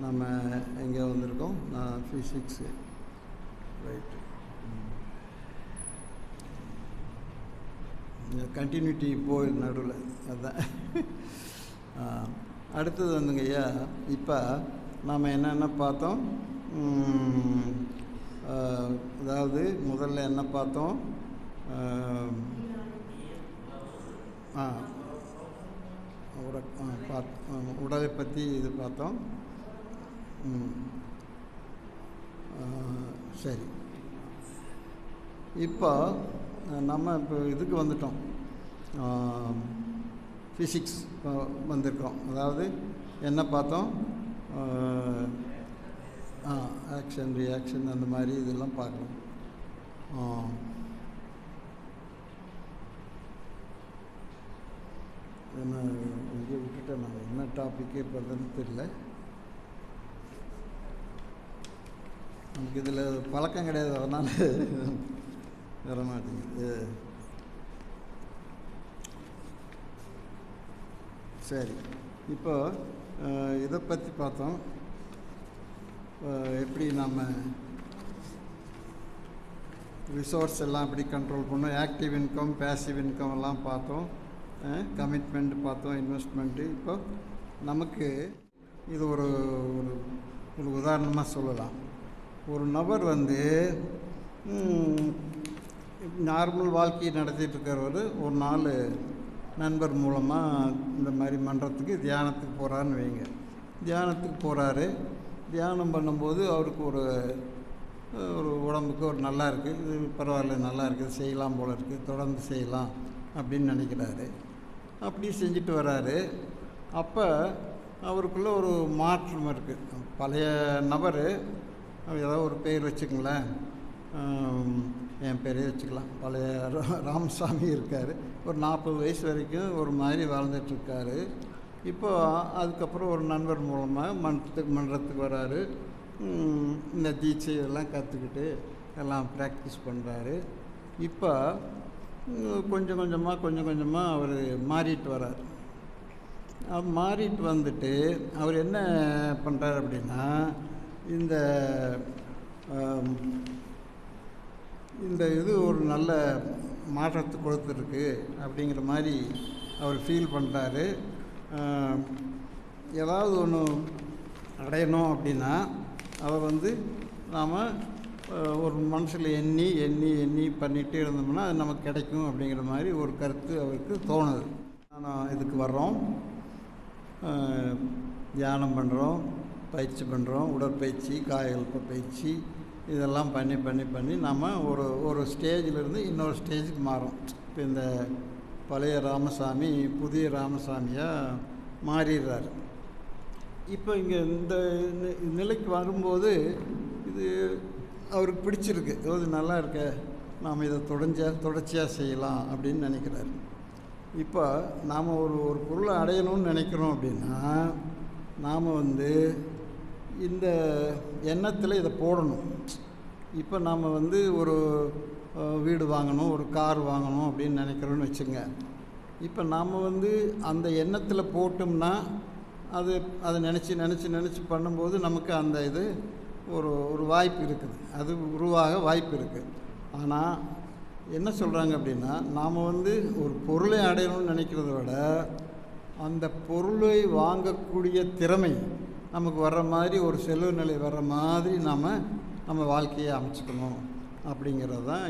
S4: நம்ம எங்கே வந்திருக்கோம்? Physics, right. கண்டினியூட்டி போய் நடுவில் அதுதான். அடுத்தது வந்துங்க ஐயா, இப்போ நாம் என்னென்ன பார்த்தோம்? அதாவது முதல்ல என்ன பார்த்தோம்? உடலை பற்றி இது பார்த்தோம். சரி, இப்போ நம்ம இதுக்கு வந்துட்டோம், ஃபிசிக்ஸ் வந்திருக்கோம். அதாவது என்ன பார்த்தோம்? ஆக்ஷன் ரியாக்ஷன் அந்த மாதிரி இதெல்லாம் பார்க்கணும். என்ன இங்கே விட்டுட்டேன் நான், என்ன டாப்பிக்கே பார்த்ததுன்னு தெரியல. நமக்கு இதில் பழக்கம் கிடையாது, அதனால் வர மாட்டேங்குது. சரி, இப்போ இதை பற்றி பார்த்தோம். எப்படி நம்ம ரிசோர்ஸ் எல்லாம் எப்படி கண்ட்ரோல் பண்ணோம், ஆக்டிவ் இன்கம், பேசிவ் இன்கம் எல்லாம் பார்த்தோம், கமிட்மெண்ட் பார்த்தோம், இன்வெஸ்ட்மெண்ட்டு. இப்போ நமக்கு இது ஒரு உதாரணமாக சொல்லலாம். ஒரு நபர் நார்மல் வாழ்க்கையை நடத்திட்டு இருக்கிறவர் ஒரு நாள் நண்பர் மூலமாக இந்த மாதிரி மன்றத்துக்கு தியானத்துக்கு போகிறான்னு வைங்க. தியானத்துக்கு போகிறாரு. தியானம் பண்ணும்போது அவருக்கு ஒரு உடம்புக்கு நல்லா இருக்குது, இது பரவாயில்ல, நல்லா இருக்குது, செய்யலாம் போல் இருக்குது, தொடர்ந்து செய்யலாம் அப்படின்னு நினைக்கிறாரு. அப்படி செஞ்சுட்டு வராரு. அப்போ அவருக்குள்ளே ஒரு மாற்றம் இருக்குது. பழைய நபர், ஏதாவது ஒரு பேர் வச்சுக்கங்களேன், என் பேரே வச்சுக்கலாம், பழைய ராமசாமி இருக்கார். ஒரு 40 வயசு வரைக்கும் ஒரு மாதிரி வாழ்ந்துட்டுருக்காரு. இப்போ அதுக்கப்புறம் ஒரு நண்பர் மூலமாக மன்றத்துக்கு வராரு. இந்த தீட்சையெல்லாம் கற்றுக்கிட்டு எல்லாம் ப்ராக்டிஸ் பண்ணுறாரு. இப்போ கொஞ்சம் கொஞ்சமாக அவர் மாறிட்டு வரார். மாறிட்டு வந்துட்டு அவர் என்ன பண்ணுறாரு அப்படின்னா, இந்த இது ஒரு நல்ல மாற்றத்தை கொடுத்துருக்கு அப்படிங்கிற மாதிரி அவர் ஃபீல் பண்ணுறாரு. ஏதாவது ஒன்று அடையணும் அப்படின்னா அதை நாம் ஒரு மனசில் எண்ணி பண்ணிகிட்டே இருந்தோம்னா அது நமக்கு கிடைக்கும் அப்படிங்கிற மாதிரி ஒரு கருத்து அவருக்கு தோணுது. நான் இதுக்கு வர்றோம், தியானம் பண்ணுறோம், பயிற்சி பண்ணுறோம், உடற்பயிற்சி, காயகல்ப பயிற்சி, இதெல்லாம் பண்ணி நம்ம ஒரு ஸ்டேஜிலிருந்து இன்னொரு ஸ்டேஜுக்கு மாறும். இப்போ இந்த பழைய ராமசாமி புதிய ராமசாமியாக மாறிடுறாரு. இப்போ இங்கே இந்த நிலைக்கு வரும்போது இது அவருக்கு பிடிச்சிருக்கு, இது நல்லா இருக்க, நாம் இதை தொடர்ச்சியாக செய்யலாம் அப்படின்னு நினைக்கிறாரு. இப்போ நாம் ஒரு பொருளை அடையணும்னு நினைக்கிறோம் அப்படின்னா நாம் இந்த எண்ணத்தில் இதை போடணும். இப்போ நாம் ஒரு வீடு வாங்கணும், ஒரு கார் வாங்கணும் அப்படின்னு நினைக்கிறோன்னு வச்சுங்க. இப்போ நாம் அந்த எண்ணத்தில் போட்டோம்னா அதை நினச்சி பண்ணும்போது நமக்கு அந்த இது ஒரு வாய்ப்பு இருக்குது, அது உருவாக வாய்ப்பு இருக்குது. ஆனால் என்ன சொல்கிறாங்க அப்படின்னா, நாம் ஒரு பொருளை அடையணும்னு நினைக்கிறத விட அந்த பொருளை வாங்கக்கூடிய திறமை நமக்கு வர்ற மாதிரி, ஒரு செல்வ நிலை வர்ற மாதிரி நம்ம வாழ்க்கையை அமைச்சுக்கணும் அப்படிங்கிறது தான்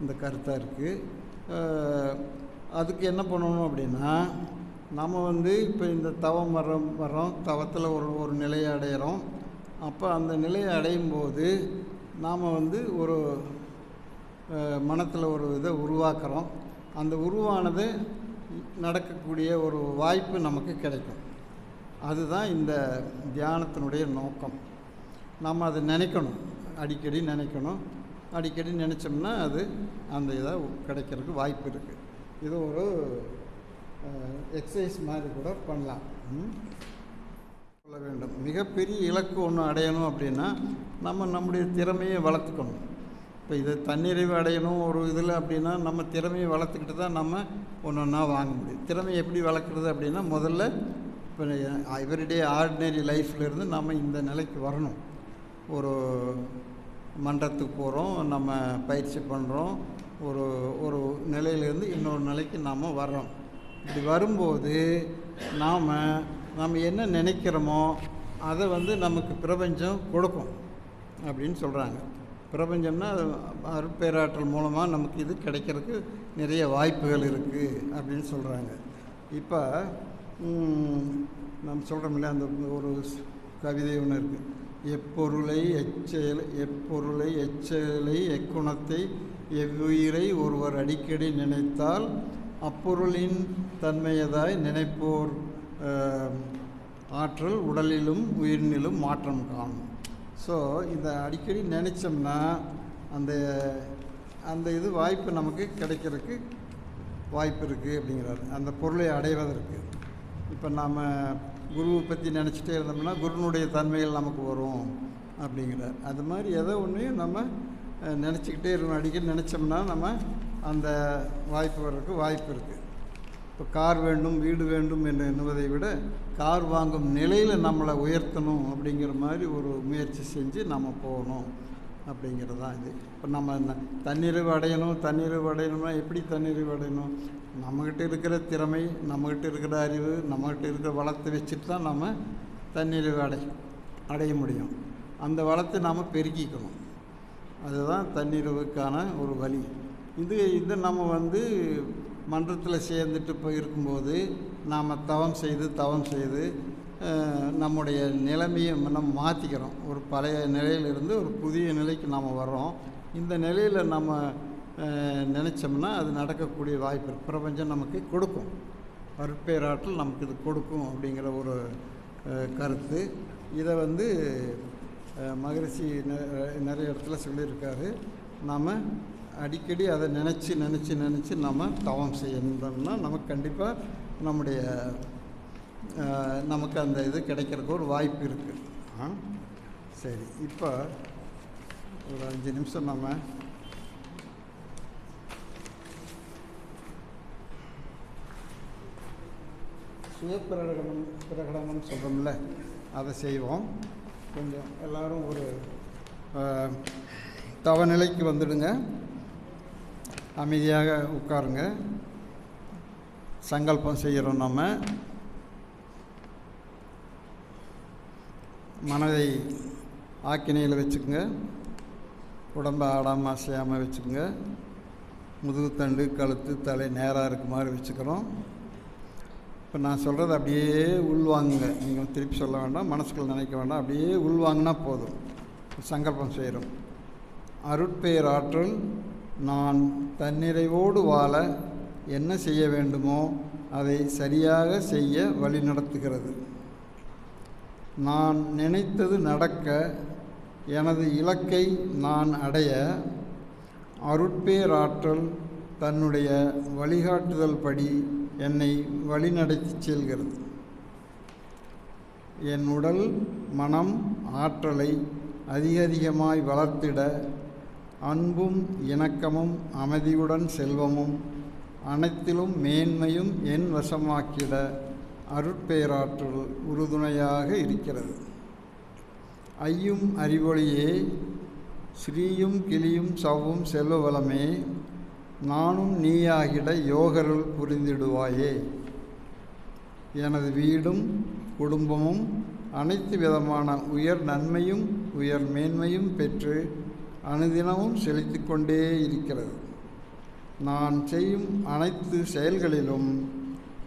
S4: இந்த கருத்தாக இருக்குது. அதுக்கு என்ன பண்ணணும் அப்படின்னா, நம்ம இப்போ இந்த தவம் வர்றோம், தவத்தில் ஒரு நிலையை அடையிறோம். அப்போ அந்த நிலையை அடையும் போது நாம் ஒரு மனத்தில் ஒரு இதை உருவாக்குறோம். அந்த உருவானது நடக்கக்கூடிய ஒரு வாய்ப்பு நமக்கு கிடைக்கும். அதுதான் இந்த தியானத்தினுடைய நோக்கம். நம்ம அதை நினைக்கணும், அடிக்கடி நினைக்கணும். அடிக்கடி நினச்சோம்னா அது அந்த இதை கிடைக்கிறதுக்கு வாய்ப்பு இருக்குது. இது ஒரு எக்ஸசைஸ் மாதிரி கூட பண்ணலாம். சொல்ல வேண்டும், மிகப்பெரிய இலக்கு ஒன்று அடையணும் அப்படின்னா நம்முடைய திறமையை வளர்த்துக்கணும். இப்போ இது தன்னிறைவு அடையணும் ஒரு இதில் அப்படின்னா நம்ம திறமையை வளர்த்துக்கிட்டு தான் நம்ம ஒன்று ஒன்றா வாங்க முடியும். திறமையை எப்படி வளர்க்குறது அப்படின்னா முதல்ல இப்போ எவ்ரிடே ஆர்டினரி லைஃப்லேருந்து நம்ம இந்த நிலைக்கு வரணும். ஒரு மன்றத்துக்கு போகிறோம், நம்ம பயிற்சி பண்ணுறோம், ஒரு நிலையிலேருந்து இன்னொரு நிலைக்கு நாம் வர்றோம். இப்படி வரும்போது நாம் என்ன நினைக்கிறோமோ அதை நமக்கு பிரபஞ்சம் கொடுக்கும் அப்படின்னு சொல்கிறாங்க. பிரபஞ்சம்னா அருட்பேராற்றல் மூலமாக நமக்கு இது கிடைக்கிறதுக்கு நிறைய வாய்ப்புகள் இருக்குது அப்படின்னு சொல்கிறாங்க. இப்போ நம்ம சொல்கிறோம்ல, அந்த ஒரு கவிதை ஒன்று இருக்குது. எப்பொருளை எச்செயலை எக்குணத்தை எவ்வுயிரை ஒருவர் அடிக்கடி நினைத்தால் அப்பொருளின் தன்மையதாய் நினைப்போர் ஆற்றல் உடலிலும் உயிரினிலும் மாற்றம் காணும். ஸோ இதை அடிக்கடி நினச்சோம்னா அந்த இது வாய்ப்பு நமக்கு கிடைக்கிறதுக்கு வாய்ப்பு இருக்குது அப்படிங்கிறார். அந்த பொருளை அடைவதற்கு இப்போ நாம் குருவை பற்றி நினச்சிட்டே இருந்தோம்னா குருனுடைய தன்மைகள் நமக்கு வரும் அப்படிங்கிறார். அது மாதிரி எதோ ஒன்றையும் நம்ம நினச்சிக்கிட்டே இருக்கணும். அடிக்கடி நினச்சோம்னா நம்ம அந்த வாய்ப்பு வர்றதுக்கு வாய்ப்பு இருக்குது. இப்போ கார் வேண்டும், வீடு வேண்டும் என்று எண்ணுவதை விட கார் வாங்கும் நிலையில் நம்மளை உயர்த்தணும் அப்படிங்கிற மாதிரி ஒரு முயற்சி செஞ்சு நம்ம போகணும் அப்படிங்கிறது தான் இது. இப்போ நம்ம தன்னிறைவு அடையணும்னா எப்படி தன்னிறைவு அடையணும்? நம்மக்கிட்ட இருக்கிற திறமை, நம்மக்கிட்ட இருக்கிற அறிவு, நம்மக்கிட்ட இருக்கிற வளத்தை வச்சுட்டு தான் நம்ம தன்னிறைவு அடைய முடியும். அந்த வளத்தை நாம் பெருக்கிக்கணும். அதுதான் தன்னிறைவுக்கான ஒரு வழி. இது நம்ம மன்றத்தில் சேர்ந்துட்டு போயிருக்கும்போது நாம் தவம் செய்து நம்முடைய நிலைமையை நம்ம மாற்றிக்கிறோம். ஒரு பழைய நிலையிலிருந்து ஒரு புதிய நிலைக்கு நாம் வர்றோம். இந்த நிலையில் நம்ம நினச்சோம்னா அது நடக்கக்கூடிய வாய்ப்பு பிரபஞ்சம் நமக்கு கொடுக்கும். அருட்பேராற்றல் நமக்கு இது கொடுக்கும் அப்படிங்கிற ஒரு கருத்து. இதை மகரிஷி நிறைய இடத்துல சொல்லியிருக்காரு. நாம் அடிக்கடி அதை நினச்சி நம்ம தவம் செய்யணும்னா நமக்கு கண்டிப்பாக நமக்கு அந்த இது கிடைக்கிறதுக்கு ஒரு வாய்ப்பு இருக்குது. சரி, இப்போ ஒரு 5 நிமிஷம் நம்ம பிரகடனம் சொல்கிறோம்ல, அதை செய்வோம். கொஞ்சம் எல்லோரும் ஒரு தவநிலைக்கு வந்துடுங்க. அமைதியாக உட்காருங்க. சங்கல்பம் செய்கிறோம். நம்ம மனதை ஆக்கினையில் வச்சுக்கோங்க. உடம்பை ஆடாமல் அசையாமல் வச்சுக்கோங்க. முதுகுத்தண்டு, கழுத்து, தலை நேராக இருக்க மாதிரி வச்சுக்கிறோம். இப்போ நான் சொல்கிறது அப்படியே உள்வாங்குங்க. நீங்கள் திருப்பி சொல்ல வேண்டாம், மனசுக்குள்ள நினைக்க வேண்டாம். அப்படியே உள்வாங்கினா போதும். சங்கல்பம் செய்கிறோம். அருட்பேராற்றல் நான் தன்னிறைவோடு வாழ என்ன செய்ய வேண்டுமோ அதை சரியாக செய்ய வழிநடத்துகிறது. நான் நினைத்தது நடக்க, எனது இலக்கை நான் அடைய அருட்பேராற்றல் தன்னுடைய வழிகாட்டுதல் படி என்னை வழிநடத்தி செல்கிறது. என் உடல், மனம், ஆற்றலை அதிகமாய் வளர்த்திட அன்பும் இணக்கமும் அமைதியுடன் செல்வமும் அனைத்திலும் மேன்மையும் என் வசமாக்கிட அருட்பேராற்றல் உறுதுணையாக இருக்கிறது. ஐயும் அறிவொளியே, ஸ்ரீயும் கிளியும் சவ்வும் செல்வ வளமே, நானும் நீயாகிட யோகருள் புரிந்திடுவாயே. எனது வீடும் குடும்பமும் அனைத்து விதமான உயர் நன்மையும் உயர் மேன்மையும் பெற்று அனுதினமும் செலுத்தி கொண்டே இருக்கிறது. நான் செய்யும் அனைத்து செயல்களிலும்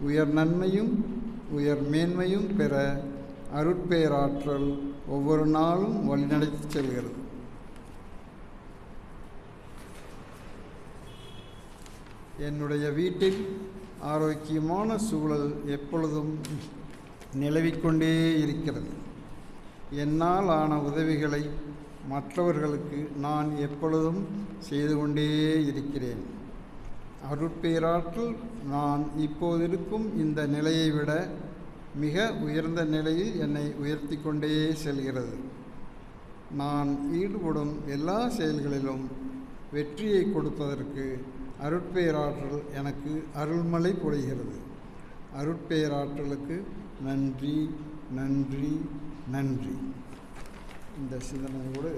S4: உயர் நன்மையும் உயர் மேன்மையும் பெற அருட்பேராற்றல் ஒவ்வொரு நாளும் வழிநடத்தி செல்கிறது. என்னுடைய வீட்டில் ஆரோக்கியமான சூழல் எப்பொழுதும் நிலவிக்கொண்டே இருக்கிறது. என்னால் ஆன உதவிகளை மற்றவர்களுக்கு நான் எப்பொழுதும் செய்து கொண்டே இருக்கிறேன். அருட்பேராற்றல் நான் இப்போதிருக்கும் இந்த நிலையை விட மிக உயர்ந்த நிலையில் என்னை உயர்த்தி கொண்டே செல்கிறது. நான் ஈடுபடும் எல்லா செயல்களிலும் வெற்றியை கொடுப்பதற்கு அருட்பேராற்றல் எனக்கு அருள்மழை பொழிகிறது. அருட்பேராற்றலுக்கு நன்றி, நன்றி, நன்றி. இந்த சிந்தனையோடு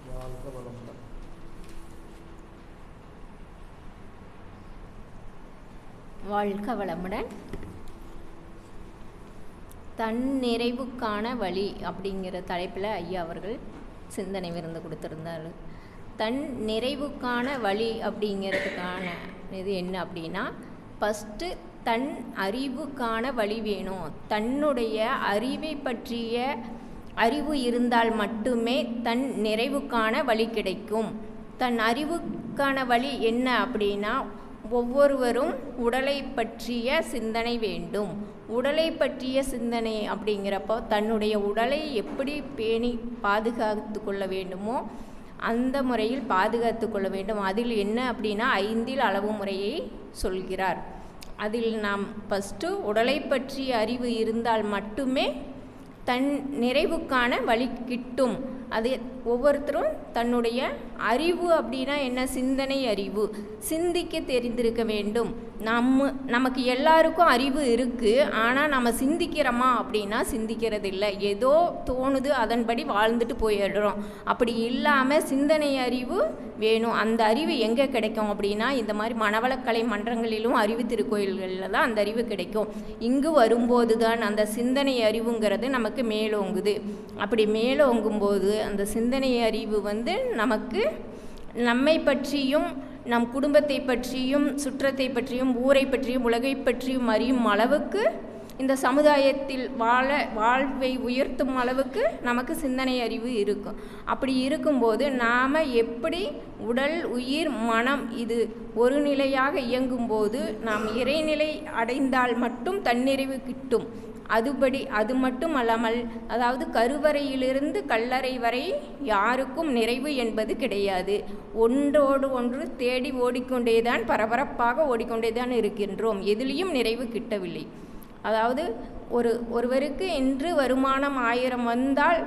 S4: வாழ்க வளமுடன்.
S1: வாழ்க வளமுடன். தன் நிறைவுக்கான வழி அப்படிங்கிற தலைப்பில் ஐயா அவர்கள் சிந்தனை விருந்து கொடுத்துருந்தாரு. தன் நிறைவுக்கான வழி அப்படிங்கிறதுக்கான இது என்ன அப்படின்னா, ஃபஸ்ட்டு தன் அறிவுக்கான வழி வேணும். தன்னுடைய அறிவை பற்றிய அறிவு இருந்தால் மட்டுமே தன் நிறைவுக்கான வழி கிடைக்கும். தன் அறிவுக்கான வழி என்ன அப்படின்னா, ஒவ்வொருவரும் உடலை பற்றிய சிந்தனை வேண்டும். உடலை பற்றிய சிந்தனை அப்படிங்கிறப்போ தன்னுடைய உடலை எப்படி பேணி பாதுகாத்து கொள்ள வேண்டுமோ அந்த முறையில் பாதுகாத்து கொள்ள வேண்டும். அதில் என்ன அப்படின்னா 5 அளவு முறையை சொல்கிறார். அதில் நாம் ஃபஸ்ட்டு உடலை பற்றிய அறிவு இருந்தால் மட்டுமே தன் நிறைவுக்கான வழி கிட்டும். அது ஒவ்வொருத்தரும் தன்னுடைய அறிவு அப்படின்னா என்ன, சிந்தனை அறிவு, சிந்திக்க தெரிந்திருக்க வேண்டும். நமக்கு எல்லாருக்கும் அறிவு இருக்குது, ஆனால் நம்ம சிந்திக்கிறோமா அப்படின்னா சிந்திக்கிறது இல்லை. ஏதோ தோணுது அதன்படி வாழ்ந்துட்டு போயிடுறோம். அப்படி இல்லாமல் சிந்தனை அறிவு வேணும். அந்த அறிவு எங்கே கிடைக்கும் அப்படின்னா இந்த மாதிரி மனவளக்கலை மன்றங்களிலும் அறிவு திருக்கோயில்களில் தான் அந்த அறிவு கிடைக்கும். இங்கு வரும்போது தான் அந்த சிந்தனை அறிவுங்கிறது நமக்கு மேலோங்குது. அப்படி மேலோங்கும்போது அந்த சிந்தனை அறிவு நமக்கு நம்மை பற்றியும் நம் குடும்பத்தை பற்றியும் சுற்றத்தை பற்றியும் ஊரை பற்றியும் உலகை பற்றியும் அறியும் அளவுக்கு, இந்த சமுதாயத்தில் வாழ்வை உயர்த்தும் அளவுக்கு நமக்கு சிந்தனை அறிவு இருக்கும். அப்படி இருக்கும்போது நாம் எப்படி உடல் உயிர் மனம் இது ஒரு நிலையாக இயங்கும்போது நாம் இறைநிலை அடைந்தால் மட்டும் தன்னிறைவு கிட்டும். அது மட்டும் அல்லாமல், அதாவது கருவறையிலிருந்து கல்லறை வரை யாருக்கும் நிறைவு என்பது கிடையாது. ஒன்றோடு ஒன்று தேடி ஓடிக்கொண்டேதான், பரபரப்பாக ஓடிக்கொண்டேதான் இருக்கின்றோம். எதிலையும் நிறைவு கிட்டவில்லை. அதாவது ஒருவருக்கு இன்று வருமானம் 1000 வந்தால்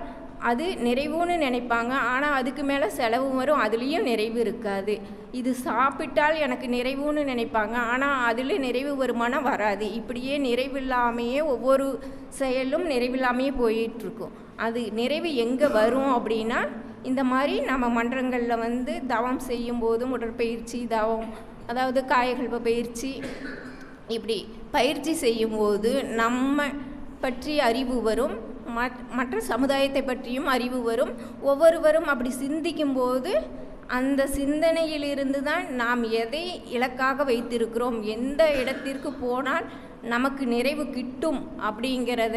S1: அது நிறைவுன்னு நினைப்பாங்க. ஆனால் அதுக்கு மேலே செலவு வரும், அதுலேயும் நிறைவு இருக்காது. இது சாப்பிட்டால் எனக்கு நிறைவுன்னு நினைப்பாங்க, ஆனால் அதில் நிறைவு வருமானம் வராது. இப்படியே நிறைவில்லாமையே ஒவ்வொரு செயலும் நிறைவில்லாமையே போயிட்டுருக்கும். அது நிறைவு எங்கே வரும் அப்படின்னா, இந்த மாதிரி நம்ம மன்றங்களில் தவம் செய்யும்போதும் உடற்பயிற்சி தவம், அதாவது காயகல்ப பயிற்சி, இப்படி பயிற்சி செய்யும்போது நம்ம பற்றி அறிவு வரும், மற்ற சமுதாயத்தை பற்றியும் அறிவு வரும். ஒவ்வொருவரும் அப்படி சிந்திக்கும்போது அந்த சிந்தனையிலிருந்து தான் நாம் எதை இலக்காக வைத்திருக்கிறோம், எந்த இடத்திற்கு போனால் நமக்கு நிறைவு கிட்டும் அப்படிங்கிறத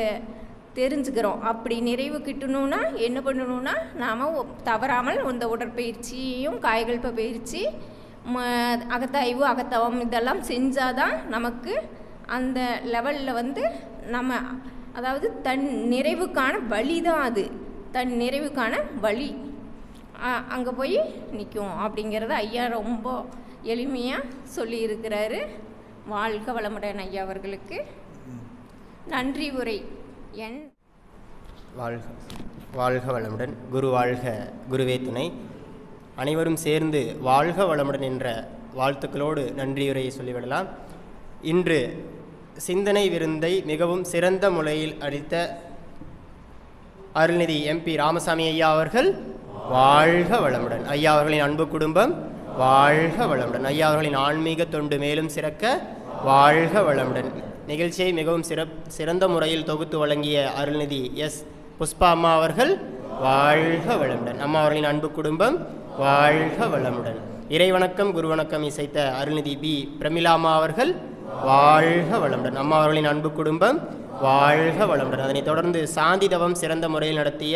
S1: தெரிஞ்சுக்கிறோம். அப்படி நிறைவு கிட்டணும்னா என்ன பண்ணணும்னா, நாம் தவறாமல் இந்த உடற்பயிற்சியையும் காயகல்ப பயிற்சி, அகத்தாய்வு அகத்தவம் இதெல்லாம் செஞ்சால் தான் நமக்கு அந்த லெவலில் நம்ம, அதாவது தன் நிறைவுக்கான வழி தான் அது. தன் நிறைவுக்கான வழி அங்கே போய் நிற்கும் அப்படிங்கிறத ஐயா ரொம்ப எளிமையாக சொல்லியிருக்கிறாரு. வாழ்க வளமுடன் ஐயா அவர்களுக்கு நன்றி உரை.
S5: வாழ்க வளமுடன். குரு வாழ்க, குருவே துணை. அனைவரும் சேர்ந்து வாழ்க வளமுடன் என்ற வாழ்த்துக்களோடு நன்றியுரையை சொல்லிவிடலாம். இன்று சிந்தனை விருந்தை மிகவும் சிறந்த முறையில் அளித்த அருள்நிதி MP ராமசாமி ஐயா அவர்கள் வாழ்க வளமுடன். ஐயா அவர்களின் அன்பு குடும்பம் வாழ்க வளமுடன். ஐயா அவர்களின் ஆன்மீக தொண்டு மேலும் சிறக்க வாழ்க வளமுடன். நிகழ்ச்சியை மிகவும் சிறந்த முறையில் தொகுத்து வழங்கிய அருள்நிதி S. புஷ்பா அம்மா அவர்கள் வாழ்க வளமுடன். அம்மா அவர்களின் அன்பு குடும்பம் வாழ்க வளமுடன். இறைவணக்கம் குருவணக்கம் இசைத்த அருள்நிதி B. பிரமிளா அம்மா அவர்கள் வாழ்க வளமுடன். அம்மா அவர்களின் அன்பு குடும்பம் வாழ்க வளமுடன். அதனைத் தொடர்ந்து சாந்தி தவம் சிறந்த முறையில் நடத்திய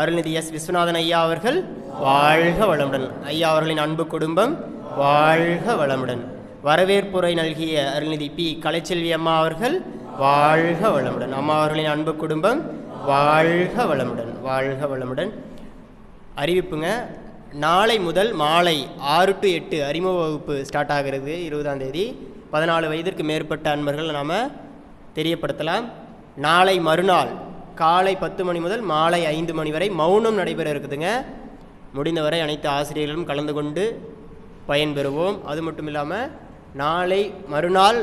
S5: அருள்நிதி எஸ் விஸ்வநாதன் ஐயா அவர்கள் வாழ்க வளமுடன். ஐயா அவர்களின் அன்பு குடும்பம் வாழ்க வளமுடன். வரவேற்புரை நல்கிய அருள்நிதி பி கலைச்செல்வி அம்மா அவர்கள் வாழ்க வளமுடன். அம்மா அவர்களின் அன்பு குடும்பம் வாழ்க வளமுடன். வாழ்க வளமுடன். அறிவிப்புங்க, நாளை முதல் மாலை 6 to 8 அறிமுக வகுப்பு ஸ்டார்ட் ஆகிறது. 20ஆம் தேதி 14 வயதிற்கு மேற்பட்ட அன்பர்கள் நாம் தெரியப்படுத்தலாம். நாளை மறுநாள் காலை 10 மணி முதல் மாலை 5 மணி வரை மௌனம் நடைபெற இருக்குதுங்க. முடிந்தவரை அனைத்து ஆசிரியர்களும் கலந்து கொண்டு பயன்பெறுவோம். அது மட்டும் இல்லாமல் நாளை மறுநாள்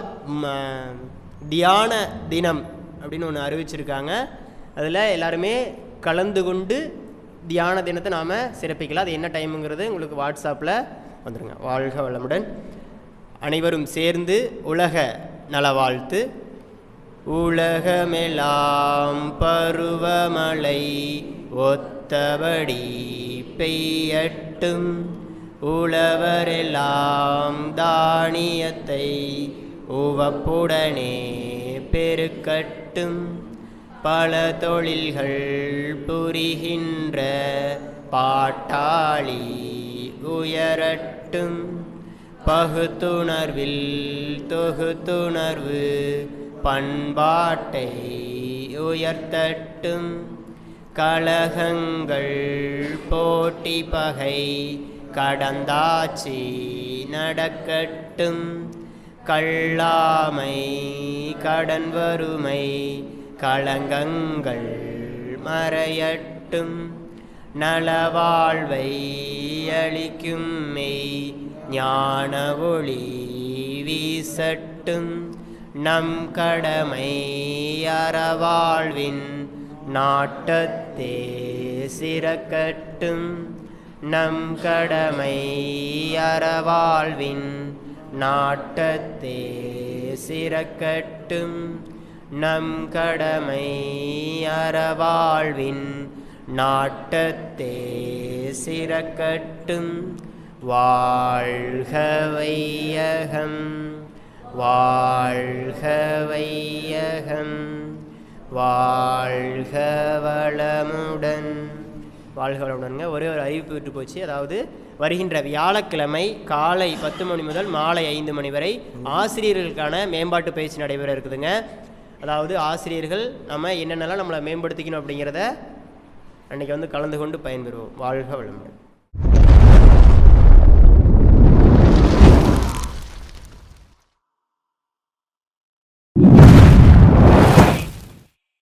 S5: தியான தினம் அப்படின்னு ஒன்று அறிவிச்சிருக்காங்க. அதில் எல்லாருமே கலந்து கொண்டு தியான தினத்தை நாம் சிறப்பிக்கலாம். அது என்ன டைமுங்கிறது உங்களுக்கு வாட்ஸ்அப்பில் வந்துடுங்க. வாழ்க வளமுடன். அனைவரும் சேர்ந்து உலக நலவாழ்த்து. உலகமெல்லாம் பருவமழை ஒத்தபடி பெய்யட்டும், உழவரெல்லாம் தானியத்தை உவப்புடனே பெருக்கட்டும், பல தொழில்கள் புரிகின்ற பாட்டாளி உயரட்டும், பகுத்துணர்வில் தொகுத்துணர்வு பண்பாட்டை உயர்த்தட்டும், கலகங்கள் போட்டி பகை கடந்தாட்சி நடக்கட்டும், கள்ளாமை கடன் வறுமை களங்கங்கள் மறையட்டும், நலவாழ்வை அளிக்கும் மெய் ஞான ஒளி வீசட்டும், நம் கடமை அறவாழ்வின் நாட்டத்தே சிறக்கட்டும், நம் கடமை அறவாழ்வின் நாட்டத்தே சிறக்கட்டும், நம் கடமை அறவாழ்வின் நாட்டத்தே சிறக்கட்டும். வாழ்க வையகம், வாழ்க வையகம், வாழ்க வளமுடன். வாழ்க வளமுடனுங்க. ஒரே ஒரு அறிவிப்பு விட்டு போச்சு. அதாவது வருகின்ற வியாழக்கிழமை காலை 10 மணி முதல் மாலை 5 மணி வரை ஆசிரியர்களுக்கான மேம்பாட்டு பயிற்சி நடைபெற இருக்குதுங்க. அதாவது ஆசிரியர்கள் நம்ம என்னென்னலாம் நம்மளை மேம்படுத்திக்கணும் அப்படிங்கிறத அன்றைக்கி வந்து கலந்து கொண்டு பயன்பெறுவோம். வாழ்க வளமுடன்.